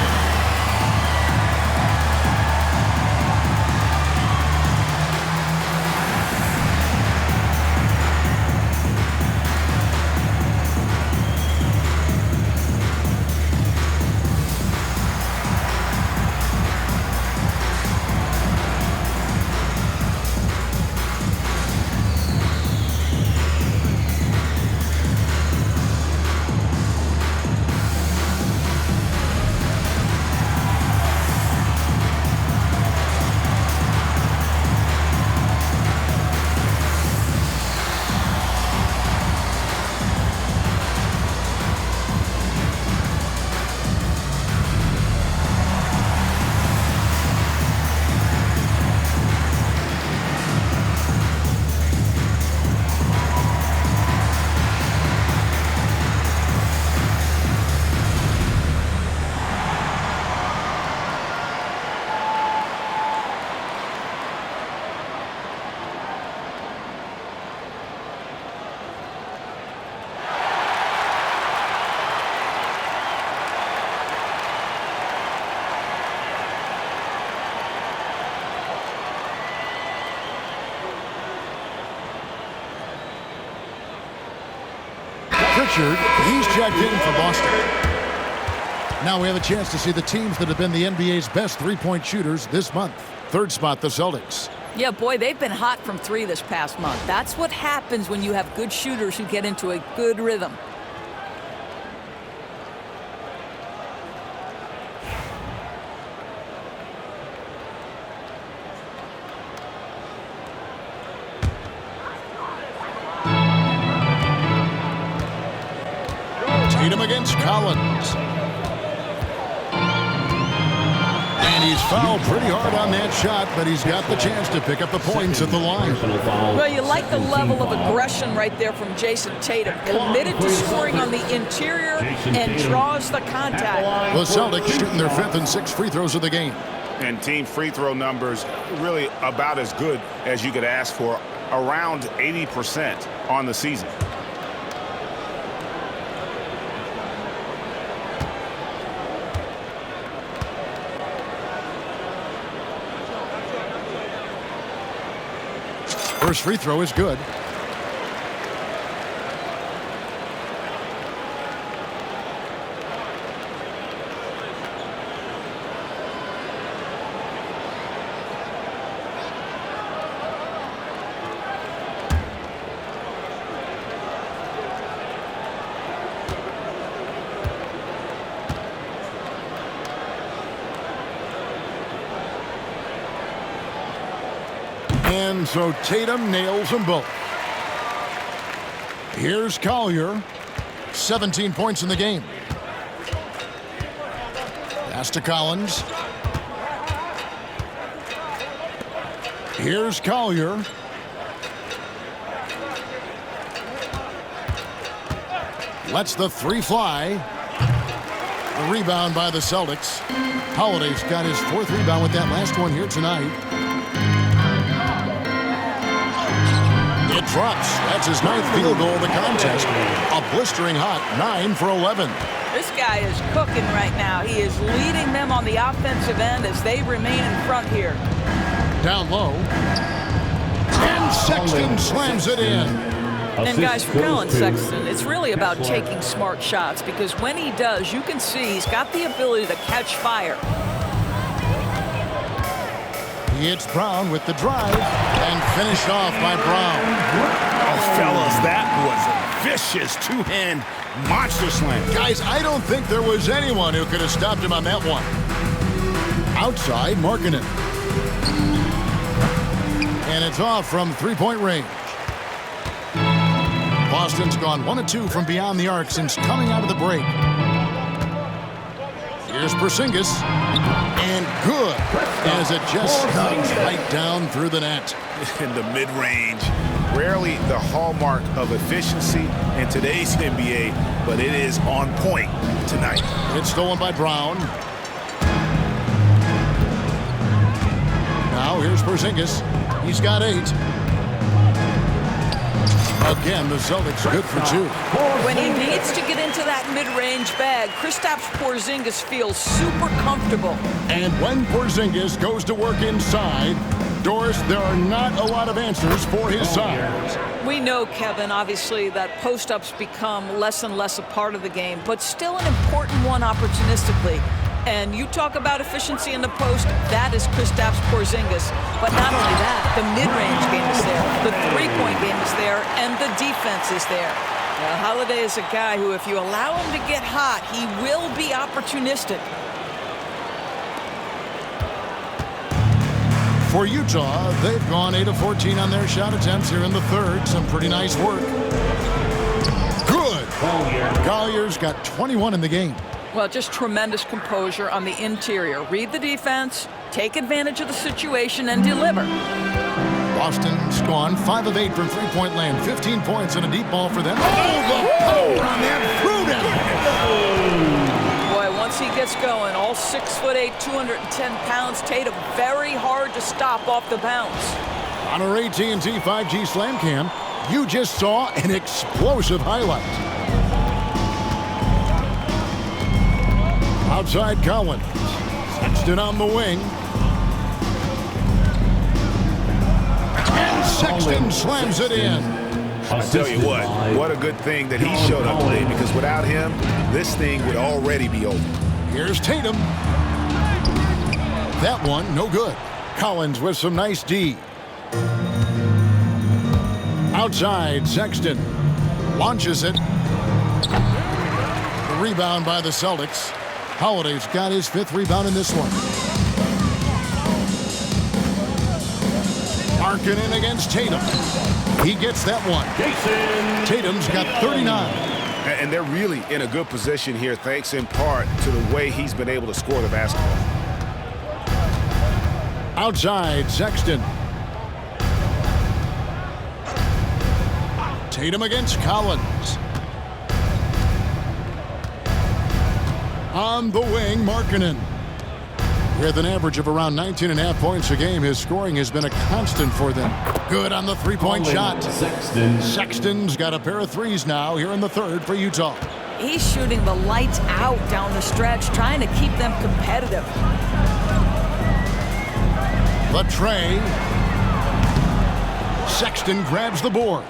He's checked in for Boston. Now we have a chance to see the teams that have been the NBA's best three-point shooters this month. Third spot, the Celtics. Yeah, boy, they've been hot from three this past month. That's what happens when you have good shooters who get into a good rhythm. Tatum against Collins. And he's fouled pretty hard on that shot, but he's got the chance to pick up the points at the line. Well, you like the level of aggression right there from Jayson Tatum. Committed to scoring on the interior and draws the contact. The Celtics shooting their 5th and 6th free throws of the game. And team free throw numbers really about as good as you could ask for, around 80% on the season. First free throw is good. And so Tatum nails them both. Here's Collier. 17 points in the game. Pass to Collins. Here's Collier. Lets the three fly. The rebound by the Celtics. Holiday's got his 4th rebound with that last one here tonight. It drops. That's his 9th field goal of the contest. A blistering hot 9 for 11. This guy is cooking right now. He is leading them on the offensive end as they remain in front here. Down low. And Sexton slams it in. And guys, for Colin Sexton, it's really about taking smart shots, because when he does, you can see he's got the ability to catch fire. It's Brown with the drive and finished off by Brown. Oh, fellas, that was a vicious two-hand monster slam. Guys, I don't think there was anyone who could have stopped him on that one. Outside, Markkanen. And it's off from three-point range. Boston's gone 1 of 2 from beyond the arc since coming out of the break. Here's Porzingis, and good, as it just snugs right down through the net. In the mid-range, rarely the hallmark of efficiency in today's NBA, but it is on point tonight. It's stolen by Brown. Now here's Porzingis. He's got 8. Again, the Celtics good for 2. When he needs to get into that mid-range bag, Kristaps Porzingis feels super comfortable. And when Porzingis goes to work inside, Doris, there are not a lot of answers for his size. We know, Kevin, obviously, that post-ups become less and less a part of the game, but still an important one opportunistically. And you talk about efficiency in the post, that is Kristaps Porzingis. But not only that, the mid-range game is there, the three-point game is there, and the defense is there. Now, Holiday is a guy who, if you allow him to get hot, he will be opportunistic. For Utah, they've gone 8 of 14 on their shot attempts here in the third. Some pretty nice work. Good. Collier's got 21 in the game. Well, just tremendous composure on the interior. Read the defense, take advantage of the situation, and deliver. Boston's gone 5 of 8 from three-point land. 15 points and a deep ball for them. Oh, the power on that Pruden! Boy, once he gets going, all 6'8", 210 pounds, Tatum very hard to stop off the bounce. On our AT&T 5G Slam Cam, you just saw an explosive highlight. Outside Collins. Sexton on the wing. And Sexton slams it in. I tell you what a good thing that he showed up today, because without him, this thing would already be over. Here's Tatum. That one, no good. Collins with some nice D. Outside, Sexton launches it. The rebound by the Celtics. Holiday's got his 5th rebound in this one. Markkanen against Tatum. He gets that one. Jayson. Tatum's got 39. And they're really in a good position here, thanks in part to the way he's been able to score the basketball. Outside, Sexton. Tatum against Collins. On the wing, Markkanen. With an average of around 19.5 points a game, his scoring has been a constant for them. Good on the three-point shot. Sexton's got a pair of threes now here in the third for Utah. He's shooting the lights out down the stretch, trying to keep them competitive. The tray. Sexton grabs the board.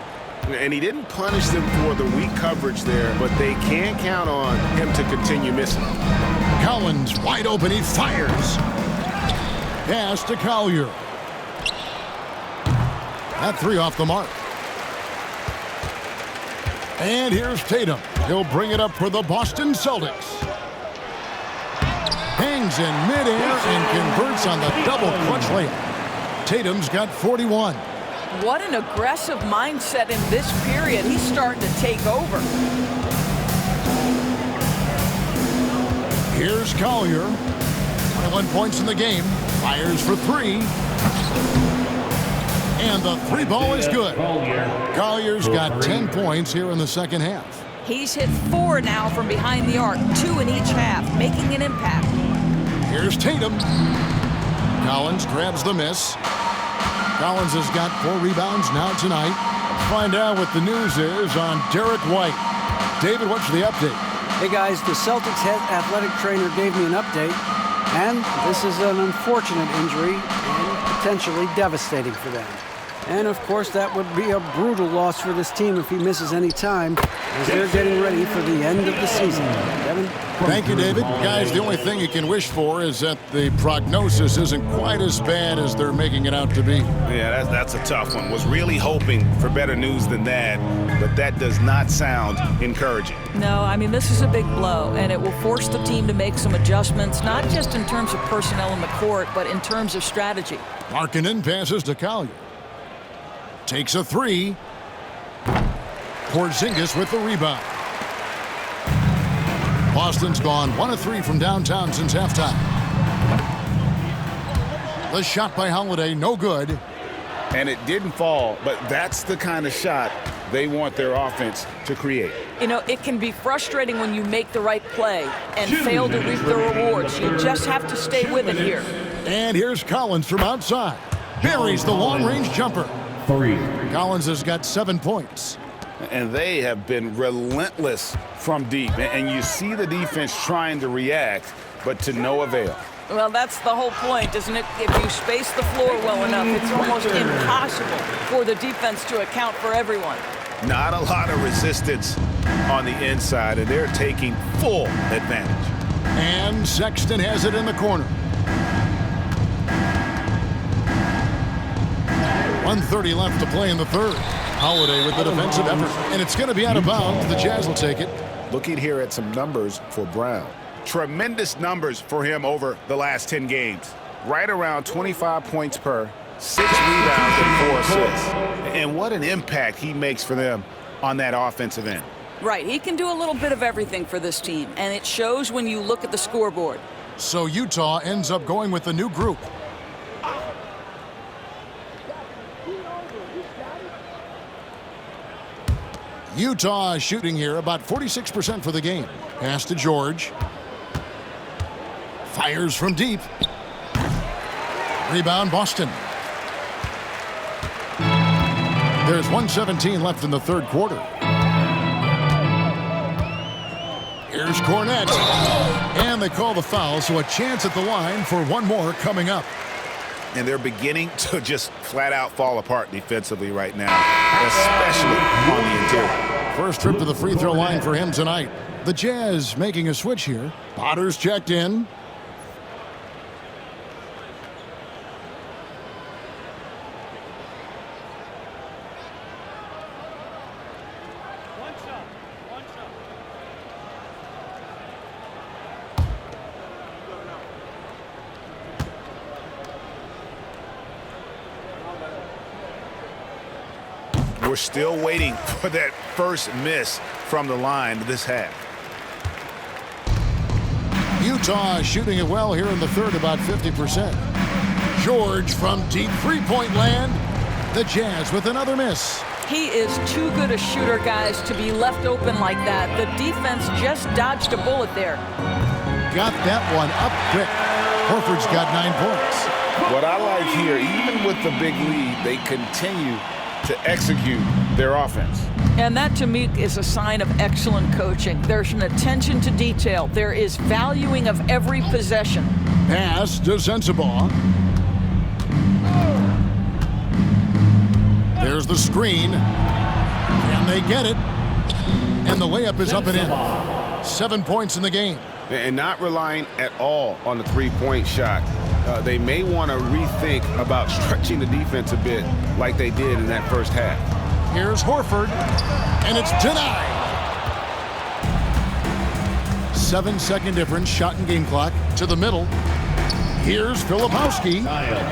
And he didn't punish them for the weak coverage there, but they can count on him to continue missing. Collins wide open, he fires. Pass to Collier. That 3 off the mark. And here's Tatum. He'll bring it up for the Boston Celtics. Hangs in midair and converts on the double clutch layup. Tatum's got 41. What an aggressive mindset in this period. He's starting to take over. Here's Collier. 21 points in the game. Fires for 3. And the 3 ball is good. Collier's got 10 points here in the second half. He's hit 4 now from behind the arc, 2 in each half, making an impact. Here's Tatum. Collins grabs the miss. Collins has got 4 rebounds now tonight. Let's find out what the news is on Derek White. David, what's the update? Hey guys, the Celtics head athletic trainer gave me an update, and this is an unfortunate injury and potentially devastating for them. And of course, that would be a brutal loss for this team if he misses any time, as they're getting ready for the end of the season. Kevin? Thank you, David. Guys, the only thing you can wish for is that the prognosis isn't quite as bad as they're making it out to be. Yeah, that's a tough one. Was really hoping for better news than that, but that does not sound encouraging. No, I mean, this is a big blow, and it will force the team to make some adjustments, not just in terms of personnel in the court, but in terms of strategy. Markkanen passes to Collier. Takes a 3. Porzingis with the rebound. Boston's gone 1 of 3 from downtown since halftime. The shot by Holiday, no good. And it didn't fall, but that's the kind of shot they want their offense to create. You know, it can be frustrating when you make the right play and fail to reap the rewards. You just have to stay with it here. And here's Collins from outside. Buries the long-range jumper. 3. Collins has got 7 points. And they have been relentless from deep. And you see the defense trying to react, but to no avail. Well, that's the whole point, isn't it? If you space the floor well enough, it's almost impossible for the defense to account for everyone. Not a lot of resistance on the inside, and they're taking full advantage. And Sexton has it in the corner. 1:30 left to play in the third. Holiday with the defensive effort, and it's going to be out of bounds. The Jazz will take it. Looking here at some numbers for Brown. Tremendous numbers for him over the last 10 games. Right around 25 points per, 6 rebounds and 4 assists. And what an impact he makes for them on that offensive end. Right, he can do a little bit of everything for this team, and it shows when you look at the scoreboard. So Utah ends up going with the new group. Utah shooting here about 46% for the game. Pass to George. Fires from deep. Rebound Boston. There's 1:17 left in the third quarter. Here's Cornette. And they call the foul, so a chance at the line for one more coming up. And they're beginning to just flat out fall apart defensively right now, especially on the interior. First trip to the free throw line for him tonight. The Jazz making a switch here. Potter's checked in. We're still waiting for that first miss from the line this half. Utah shooting it well here in the third, about 50%. George from deep three-point land. The Jazz with another miss. He is too good a shooter, guys, to be left open like that. The defense just dodged a bullet there. Got that one up quick. Horford's got 9 points. What I like here, even with the big lead, they continue to execute their offense. And that, to me, is a sign of excellent coaching. There's an attention to detail. There is valuing of every possession. Pass to Sensabaugh. There's the screen. And they get it. And the layup is up and in. 7 points in the game. And not relying at all on the three-point shot. They may want to rethink about stretching the defense a bit like they did in that first half. Here's Horford, and it's denied. 7-second difference, shot and game clock to the middle. Here's Filipowski.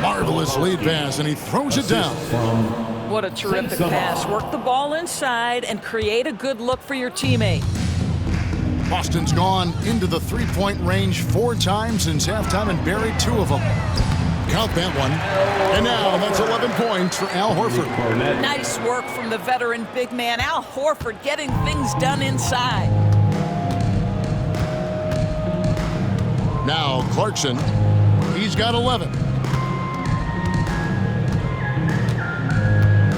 Marvelous lead pass, and he throws it down. What a terrific pass. Work the ball inside and create a good look for your teammate. Boston's gone into the three-point range 4 times since halftime and buried 2 of them. Count that one. And now that's 11 points for Al Horford. Nice work from the veteran big man, Al Horford, getting things done inside. Now Clarkson, he's got 11.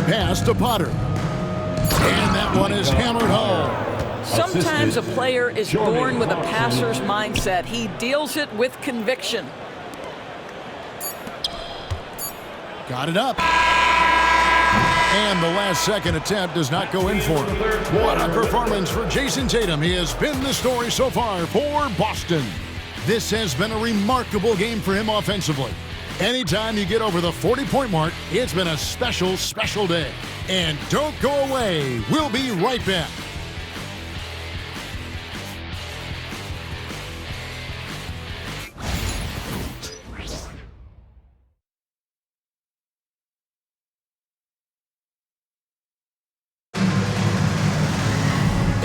Pass to Potter. And that one is hammered home. Sometimes a player is born with a passer's mindset. He deals it with conviction. Got it up. And the last second attempt does not go in for him. What a performance for Jayson Tatum. He has been the story so far for Boston. This has been a remarkable game for him offensively. Anytime you get over the 40-point mark, it's been a special, special day. And don't go away. We'll be right back.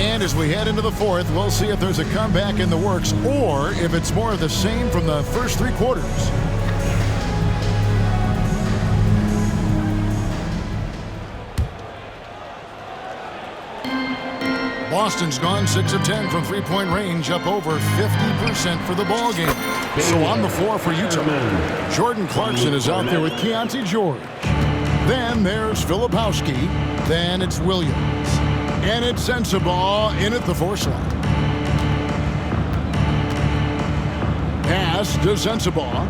And as we head into the fourth, we'll see if there's a comeback in the works or if it's more of the same from the first three quarters. Boston's gone 6 of 10 from three-point range, up over 50% for the ball game. So on the floor for Utah, Jordan Clarkson is out there with Keontae George. Then there's Filipowski. Then it's Williams. And it's Sensabaugh in at the 4 slot. Pass to Sensabaugh.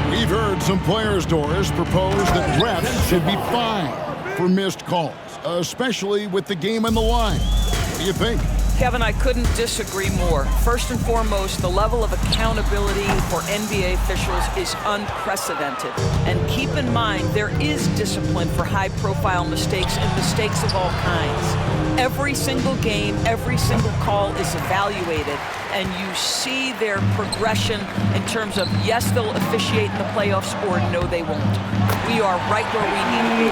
We've heard some players, Doris, propose that refs should be fined for missed calls, especially with the game on the line. What do you think? Kevin, I couldn't disagree more. First and foremost, the level of accountability for NBA officials is unprecedented. And keep in mind, there is discipline for high-profile mistakes and mistakes of all kinds. Every single game, every single call is evaluated, and you see their progression in terms of, yes, they'll officiate in the playoffs, or no, they won't. We are right where we need to be.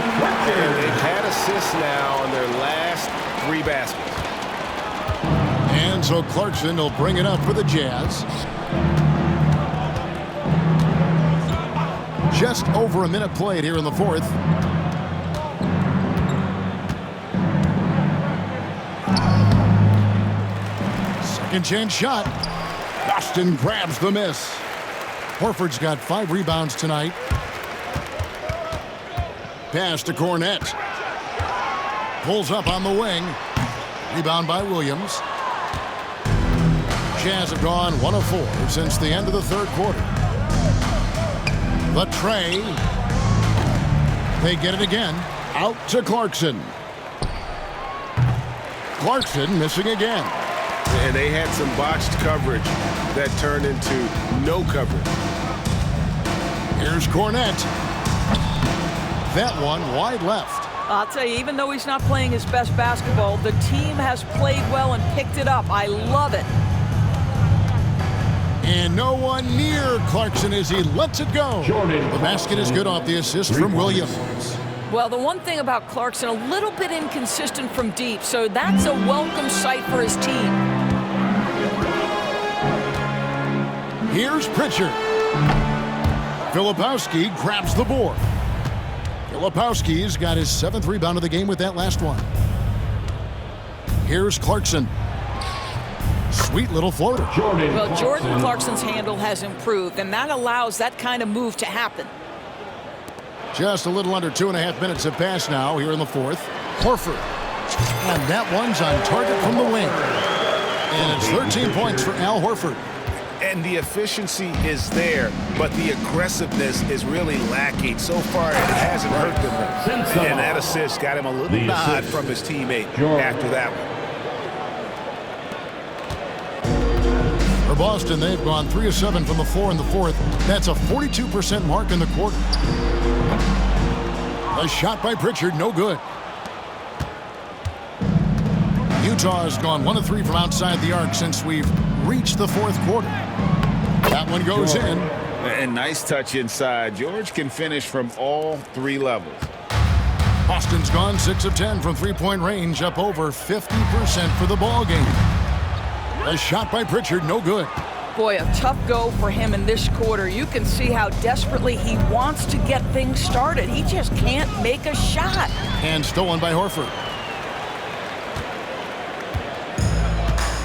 And they've had assists now on their last 3 baskets. And so Clarkson will bring it up for the Jazz. Just over a minute played here in the fourth. Second chance shot. Boston grabs the miss. Horford's got 5 rebounds tonight. Pass to Cornette. Pulls up on the wing. Rebound by Williams. Jazz have gone 1 of 4 since the end of the third quarter. The tray. They get it again. Out to Clarkson. Clarkson missing again. And they had some botched coverage that turned into no coverage. Here's Cornette. That one wide left. I'll tell you, even though he's not playing his best basketball, the team has played well and picked it up. I love it. And no one near Clarkson as he lets it go. The basket is good off the assist from Williams. Well, the one thing about Clarkson, a little bit inconsistent from deep, so that's a welcome sight for his team. Here's Pritchard. Filipowski grabs the board. Filipowski's got his 7th rebound of the game with that last one. Here's Clarkson. Sweet little floater. Well, Jordan Clarkson's handle has improved, and that allows that kind of move to happen. Just a little under 2.5 minutes have passed now here in the fourth. Horford. And that one's on target from the wing. And it's 13 points for Al Horford. And the efficiency is there, but the aggressiveness is really lacking. So far, it hasn't hurt them. And that assist got him a little nod from his teammate after that one. For Boston, they've gone 3 of 7 from the floor in the fourth. That's a 42% mark in the quarter. A shot by Pritchard, no good. Utah has gone 1 of 3 from outside the arc since we've reached the fourth quarter. That one goes in. And nice touch inside. George can finish from all 3 levels. Boston's gone 6 of 10 from three-point range, up over 50% for the ball game. A shot by Pritchard, no good. Boy, a tough go for him in this quarter. You can see how desperately he wants to get things started. He just can't make a shot. And stolen by Horford.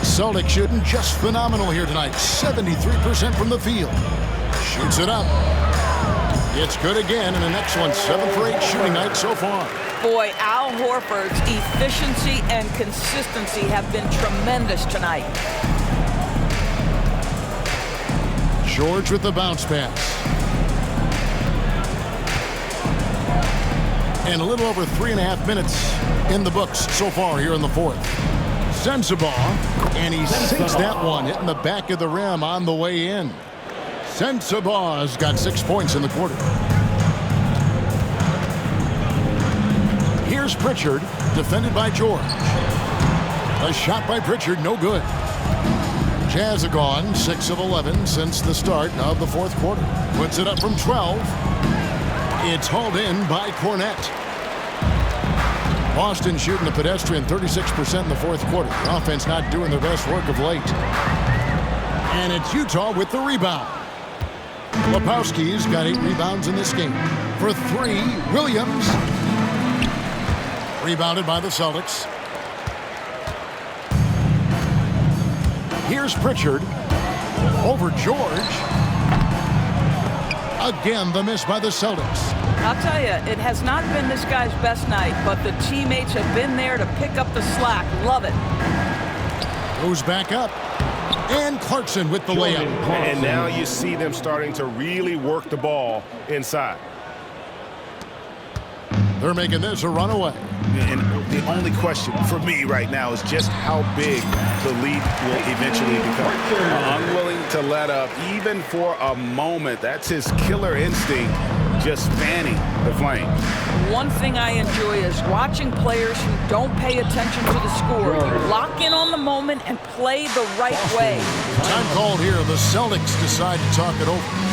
Celtics shooting just phenomenal here tonight. 73% from the field. Shoots it up. It's good again, and the next one 7 for 8 shooting night so far. Boy, Al Horford's efficiency and consistency have been tremendous tonight. George with the bounce pass. And a little over 3.5 minutes in the books so far here in the fourth. Sensabaugh, and he sinks that one, hitting the back of the rim on the way in. Sensabaugh's got 6 points in the quarter. Here's Pritchard, defended by George. A shot by Pritchard, no good. Jazz have gone 6 of 11 since the start of the fourth quarter. Puts it up from 12. It's hauled in by Cornette. Boston shooting the pedestrian 36% in the fourth quarter. The offense not doing their best work of late. And it's Utah with the rebound. Lepowski's got 8 rebounds in this game. For 3, Williams. Rebounded by the Celtics. Here's Pritchard. Over George. Again, the miss by the Celtics. I'll tell you, it has not been this guy's best night, but the teammates have been there to pick up the slack. Love it. Goes back up. And Clarkson with the layup. And now you see them starting to really work the ball inside. They're making this a runaway. And the only question for me right now is just how big the lead will eventually become. Unwilling to let up even for a moment. That's his killer instinct, just fanning the flame. One thing I enjoy is watching players who don't pay attention to the score. Lock in on the moment and play the right way. Time called here. The Celtics decide to talk it over.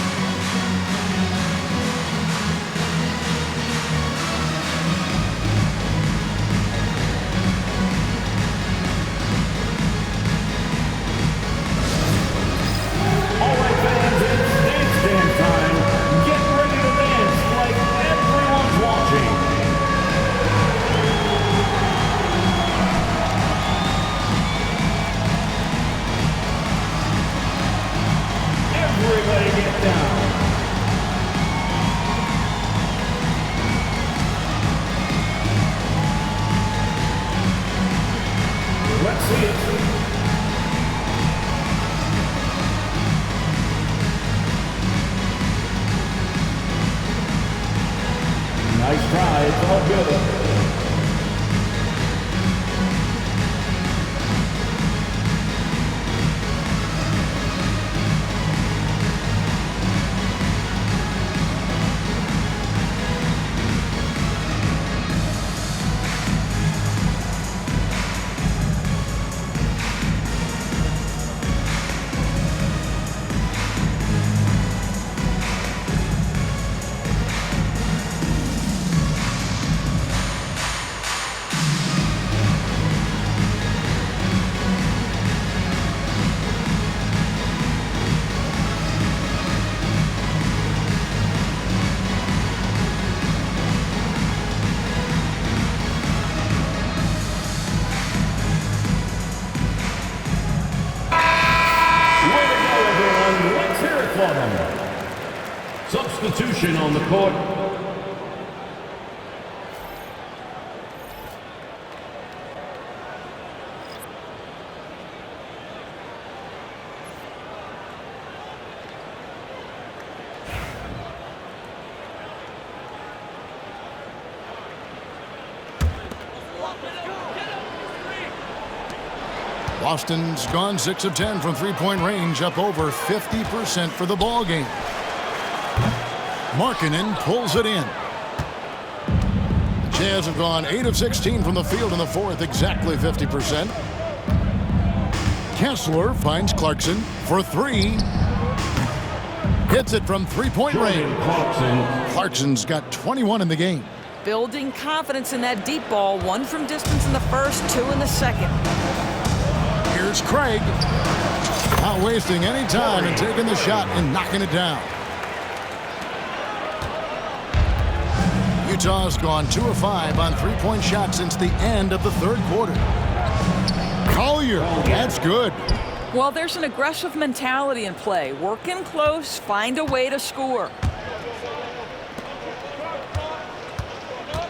Nice try, it's all good. Substitution on the court. Boston's gone 6 of 10 from three-point range, up over 50% for the ball game. Markkanen pulls it in. The Jazz have gone 8 of 16 from the field in the fourth, exactly 50%. Kessler finds Clarkson for 3. Hits it from three-point range. Clarkson's got 21 in the game. Building confidence in that deep ball. 1 from distance in the first, 2 in the second. Here's Craig. Not wasting any time and taking the shot and knocking it down. Utah's gone 2 of 5 on three-point shots since the end of the third quarter. Collier, that's good. Well, there's an aggressive mentality in play. Work in close, find a way to score.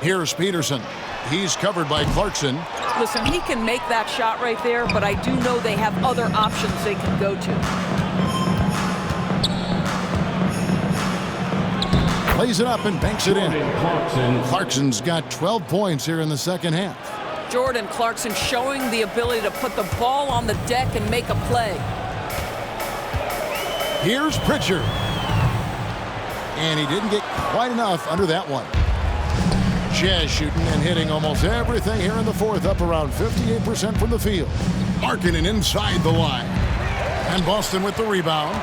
Here's Peterson. He's covered by Clarkson. Listen, he can make that shot right there, but I do know they have other options they can go to. Plays it up and banks it in. Clarkson's got 12 points here in the second half. Jordan Clarkson showing the ability to put the ball on the deck and make a play. Here's Pritchard. And he didn't get quite enough under that one. Jazz shooting and hitting almost everything here in the fourth, up around 58% from the field. Markkanen inside the line. And Boston with the rebound.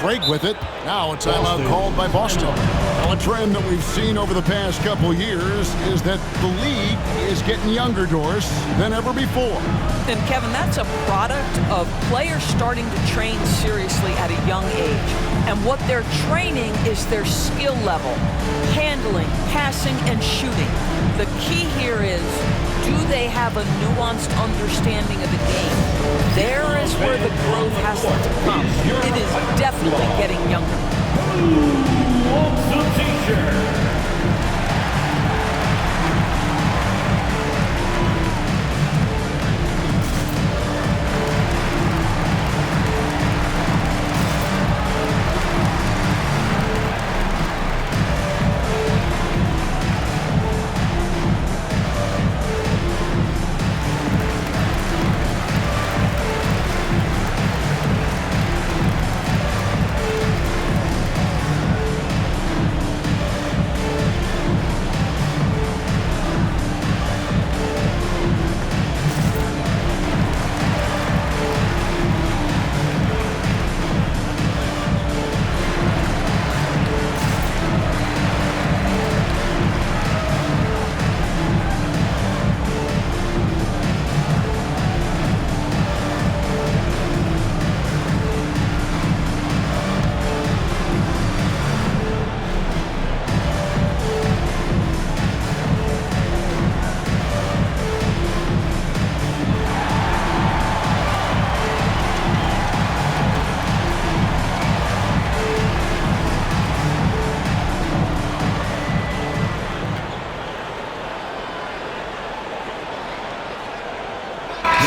Craig with it. Now a timeout called by Boston. Now a trend that we've seen over the past couple years is that the league is getting younger, Doris, than ever before. And Kevin, that's a product of players starting to train seriously at a young age. And what they're training is their skill level, handling, passing, and shooting. The key here is, do they have a nuanced understanding of the game? There is where the growth has to come. It is definitely getting younger. Who wants the t-shirt?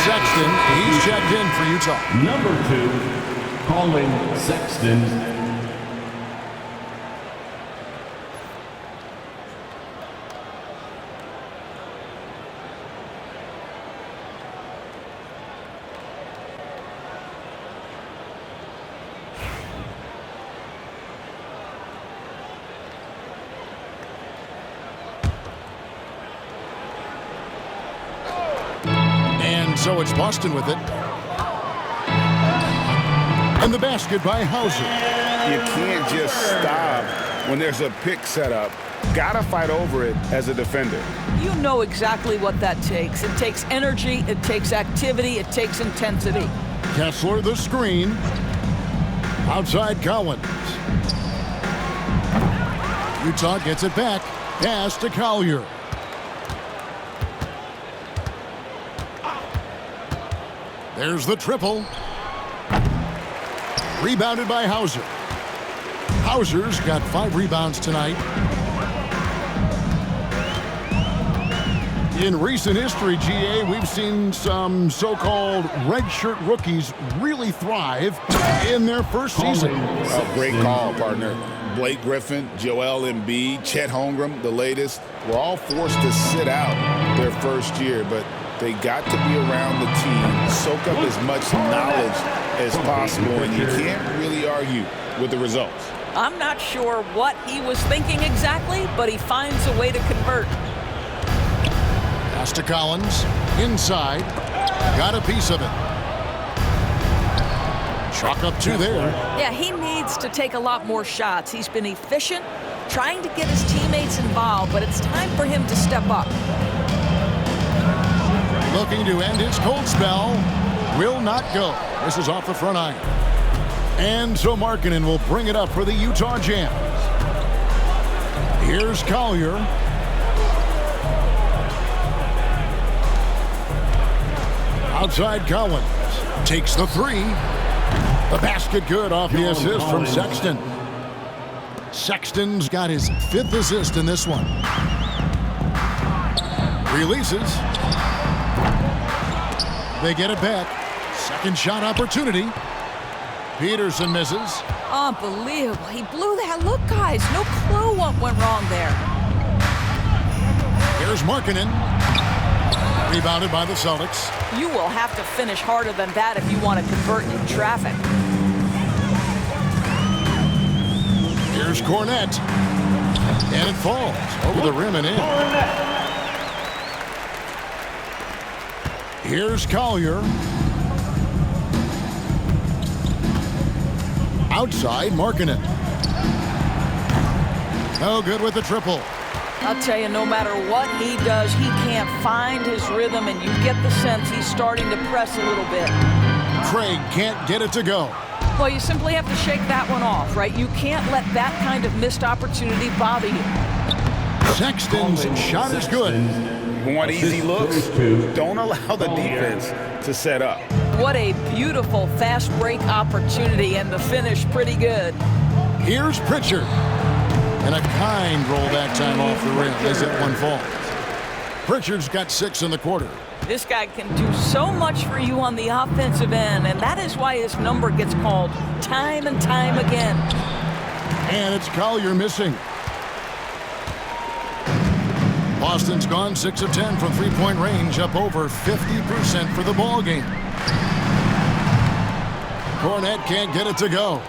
Sexton, he's checked in for Utah. Number 2, calling Sexton. So it's Boston with it. And the basket by Hauser. You can't just stop when there's a pick set up. Gotta fight over it as a defender. You know exactly what that takes. It takes energy, it takes activity, it takes intensity. Kessler, the screen. Outside Collins. Utah gets it back. Pass to Collier. There's the triple. Rebounded by Hauser. Hauser's got 5 rebounds tonight. In recent history, GA, we've seen some so-called redshirt rookies really thrive in their first season. A great call, partner. Blake Griffin, Joel Embiid, Chet Holmgren, the latest, were all forced to sit out their first year, but they got to be around the team, soak up as much knowledge as possible, and you can't really argue with the results. I'm not sure what he was thinking exactly, but he finds a way to convert. Pass to Collins, inside, got a piece of it. Chalk up 2 there. Yeah, he needs to take a lot more shots. He's been efficient, trying to get his teammates involved, but it's time for him to step up. Looking to end his cold spell, will not go. This is off the front iron. And so Markkanen will bring it up for the Utah Jazz. Here's Collier. Outside Collins. Takes the 3. The basket good off the assist from Sexton. Sexton's got his 5th assist in this one. Releases. They get it back. Second shot opportunity. Peterson misses. Unbelievable. He blew that. Look, guys, no clue what went wrong there. Here's Markkanen. Rebounded by the Celtics. You will have to finish harder than that if you want to convert in traffic. Here's Cornette. And it falls over the rim and in. Here's Collier. Outside, Markkanen. No good with the triple. I'll tell you, no matter what he does, he can't find his rhythm, and you get the sense he's starting to press a little bit. Craig can't get it to go. Well, you simply have to shake that one off, right? You can't let that kind of missed opportunity bother you. Sexton's shot is good. You want easy looks? Don't allow the defense to set up. What a beautiful fast break opportunity, and the finish pretty good. Here's Pritchard. And a kind roll that time off the rim as that one falls. Pritchard's got 6 in the quarter. This guy can do so much for you on the offensive end, and that is why his number gets called time and time again. And it's Collier missing. Boston's gone 6 of 10 from three-point range, up over 50% for the ball game. Cornette can't get it to go.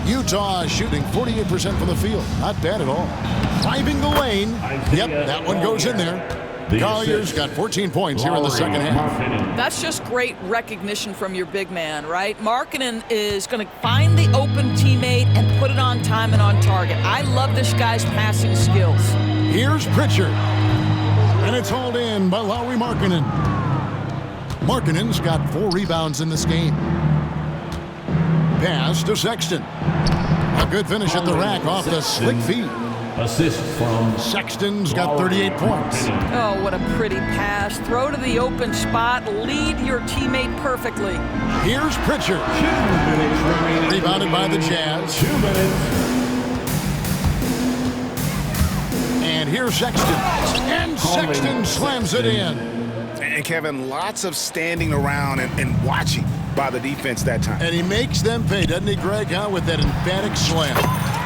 Utah shooting 48% from the field. Not bad at all. Driving the lane. Yep, that one goes in there. Collier's got 14 points here in the second half. That's just great recognition from your big man, right? Markkanen is going to find the open teammate and put it on time and on target. I love this guy's passing skills. Here's Pritchard. And it's hauled in by Lauri Markkanen. Markkanen's got 4 rebounds in this game. Pass to Sexton. A good finish at the rack off the slick feed. Assist from Sexton's got 38 points. Oh, what a pretty pass. Throw to the open spot. Lead your teammate perfectly. Here's Pritchard. 2 minutes remaining. Rebounded by the Jazz. 2 minutes. And here's Sexton. And Sexton slams it in. And Kevin, lots of standing around and watching by the defense that time. And he makes them pay, doesn't he, Greg, with that emphatic slam.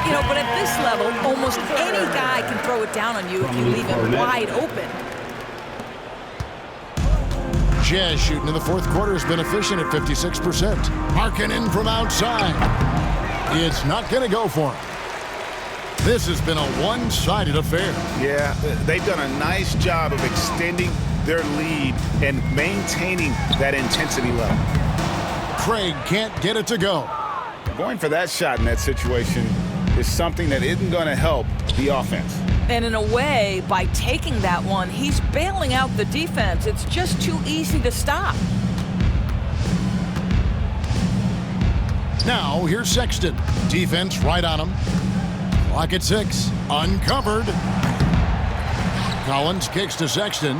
You know, but at this level, almost any guy can throw it down on you if you leave him wide open. Jazz shooting in the fourth quarter has been efficient at 56%. Markkanen from outside. It's not going to go for him. This has been a one-sided affair. Yeah, they've done a nice job of extending their lead and maintaining that intensity level. Craig can't get it to go. Going for that shot in that situation is something that isn't going to help the offense. And in a way, by taking that one, he's bailing out the defense. It's just too easy to stop. Now, here's Sexton. Defense right on him. Clock at 6. Uncovered. Collins kicks to Sexton.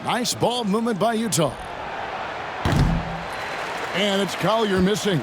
Nice ball movement by Utah. And it's Collier missing.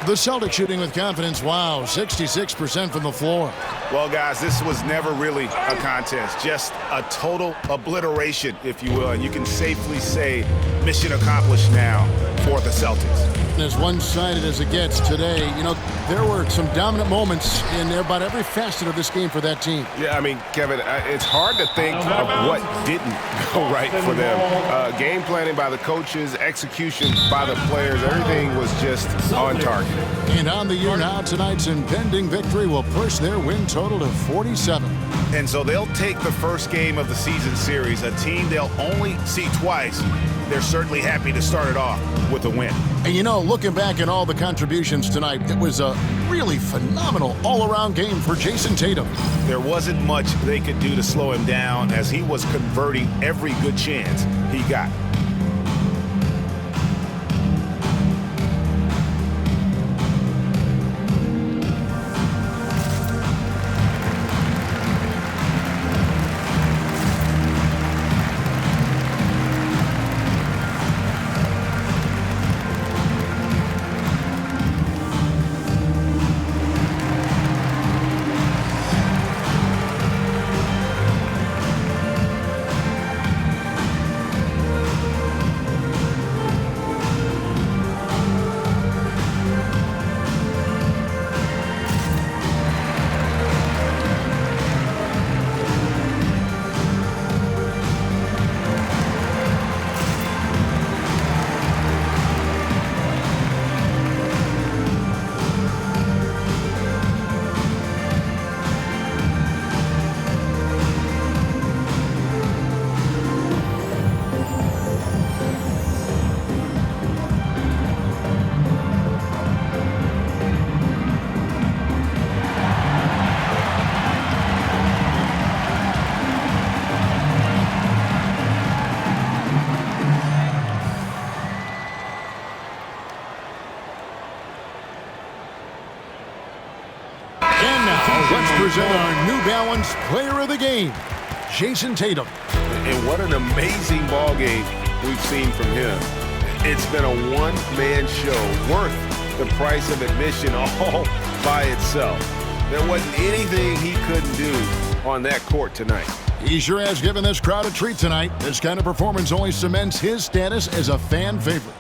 The Celtics shooting with confidence. Wow, 66% from the floor. Well, guys, this was never really a contest. Just a total obliteration, if you will. And you can safely say mission accomplished now for the Celtics. As one-sided as it gets today, you know, there were some dominant moments in about every facet of this game for that team. Yeah, I mean, Kevin, it's hard to think of what didn't go right for them. Game planning by the coaches, execution by the players, everything was just on target. And on the year now, tonight's impending victory will push their win total to 47. And so they'll take the first game of the season series, a team they'll only see twice. They're certainly happy to start it off with a win. And you know, looking back at all the contributions tonight, it was a really phenomenal all-around game for Jayson Tatum. There wasn't much they could do to slow him down as he was converting every good chance he got. Let's present our New Balance Player of the Game, Jayson Tatum. And what an amazing ball game we've seen from him. It's been a one-man show worth the price of admission all by itself. There wasn't anything he couldn't do on that court tonight. He sure has given this crowd a treat tonight. This kind of performance only cements his status as a fan favorite.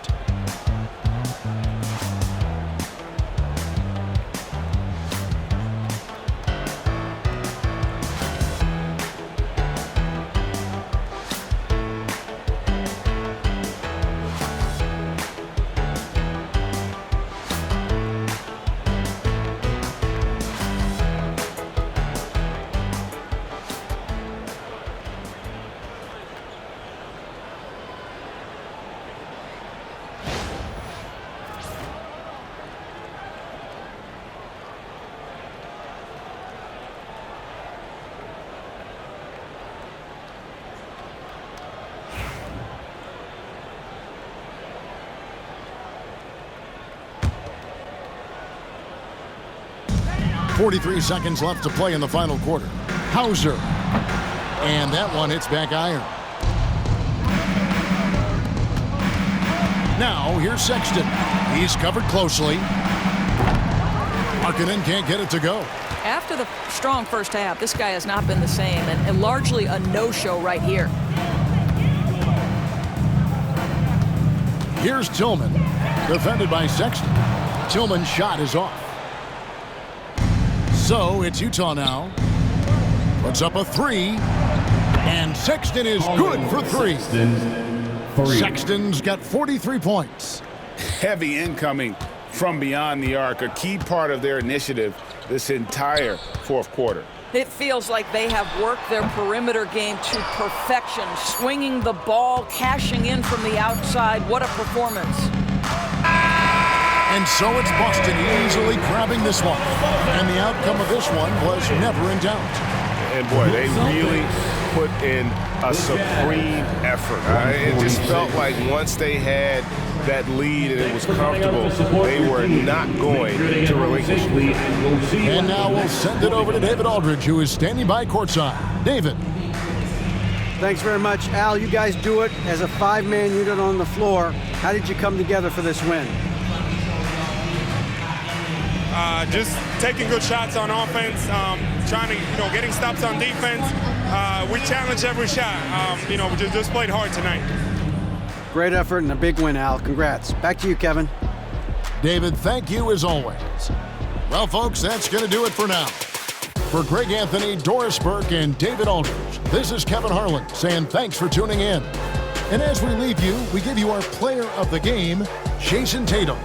.43 seconds left to play in the final quarter. Hauser. And that one hits back iron. Now, here's Sexton. He's covered closely. Markkanen can't get it to go. After the strong first half, this guy has not been the same, and largely a no-show right here. Here's Tillman, defended by Sexton. Tillman's shot is off. So it's Utah now. Puts up a three. And Sexton is good for three. Sexton's got 43 points. Heavy incoming from beyond the arc, a key part of their initiative this entire fourth quarter. It feels like they have worked their perimeter game to perfection, swinging the ball, cashing in from the outside. What a performance. And so it's Boston easily grabbing this one. And the outcome of this one was never in doubt. And boy, they really put in a supreme effort. It just felt like once they had that lead and it was comfortable, they were not going to relinquish. And now we'll send it over to David Aldridge, who is standing by courtside. David. Thanks very much, Al. You guys do it as a five-man unit on the floor. How did you come together for this win? Just taking good shots on offense, trying to, getting stops on defense. We challenged every shot. We just played hard tonight. Great effort and a big win, Al. Congrats. Back to you, Kevin. David, thank you as always. Well, folks, that's going to do it for now. For Greg Anthony, Doris Burke, and David Aldridge, this is Kevin Harlan saying thanks for tuning in. And as we leave you, we give you our player of the game, Jayson Tatum.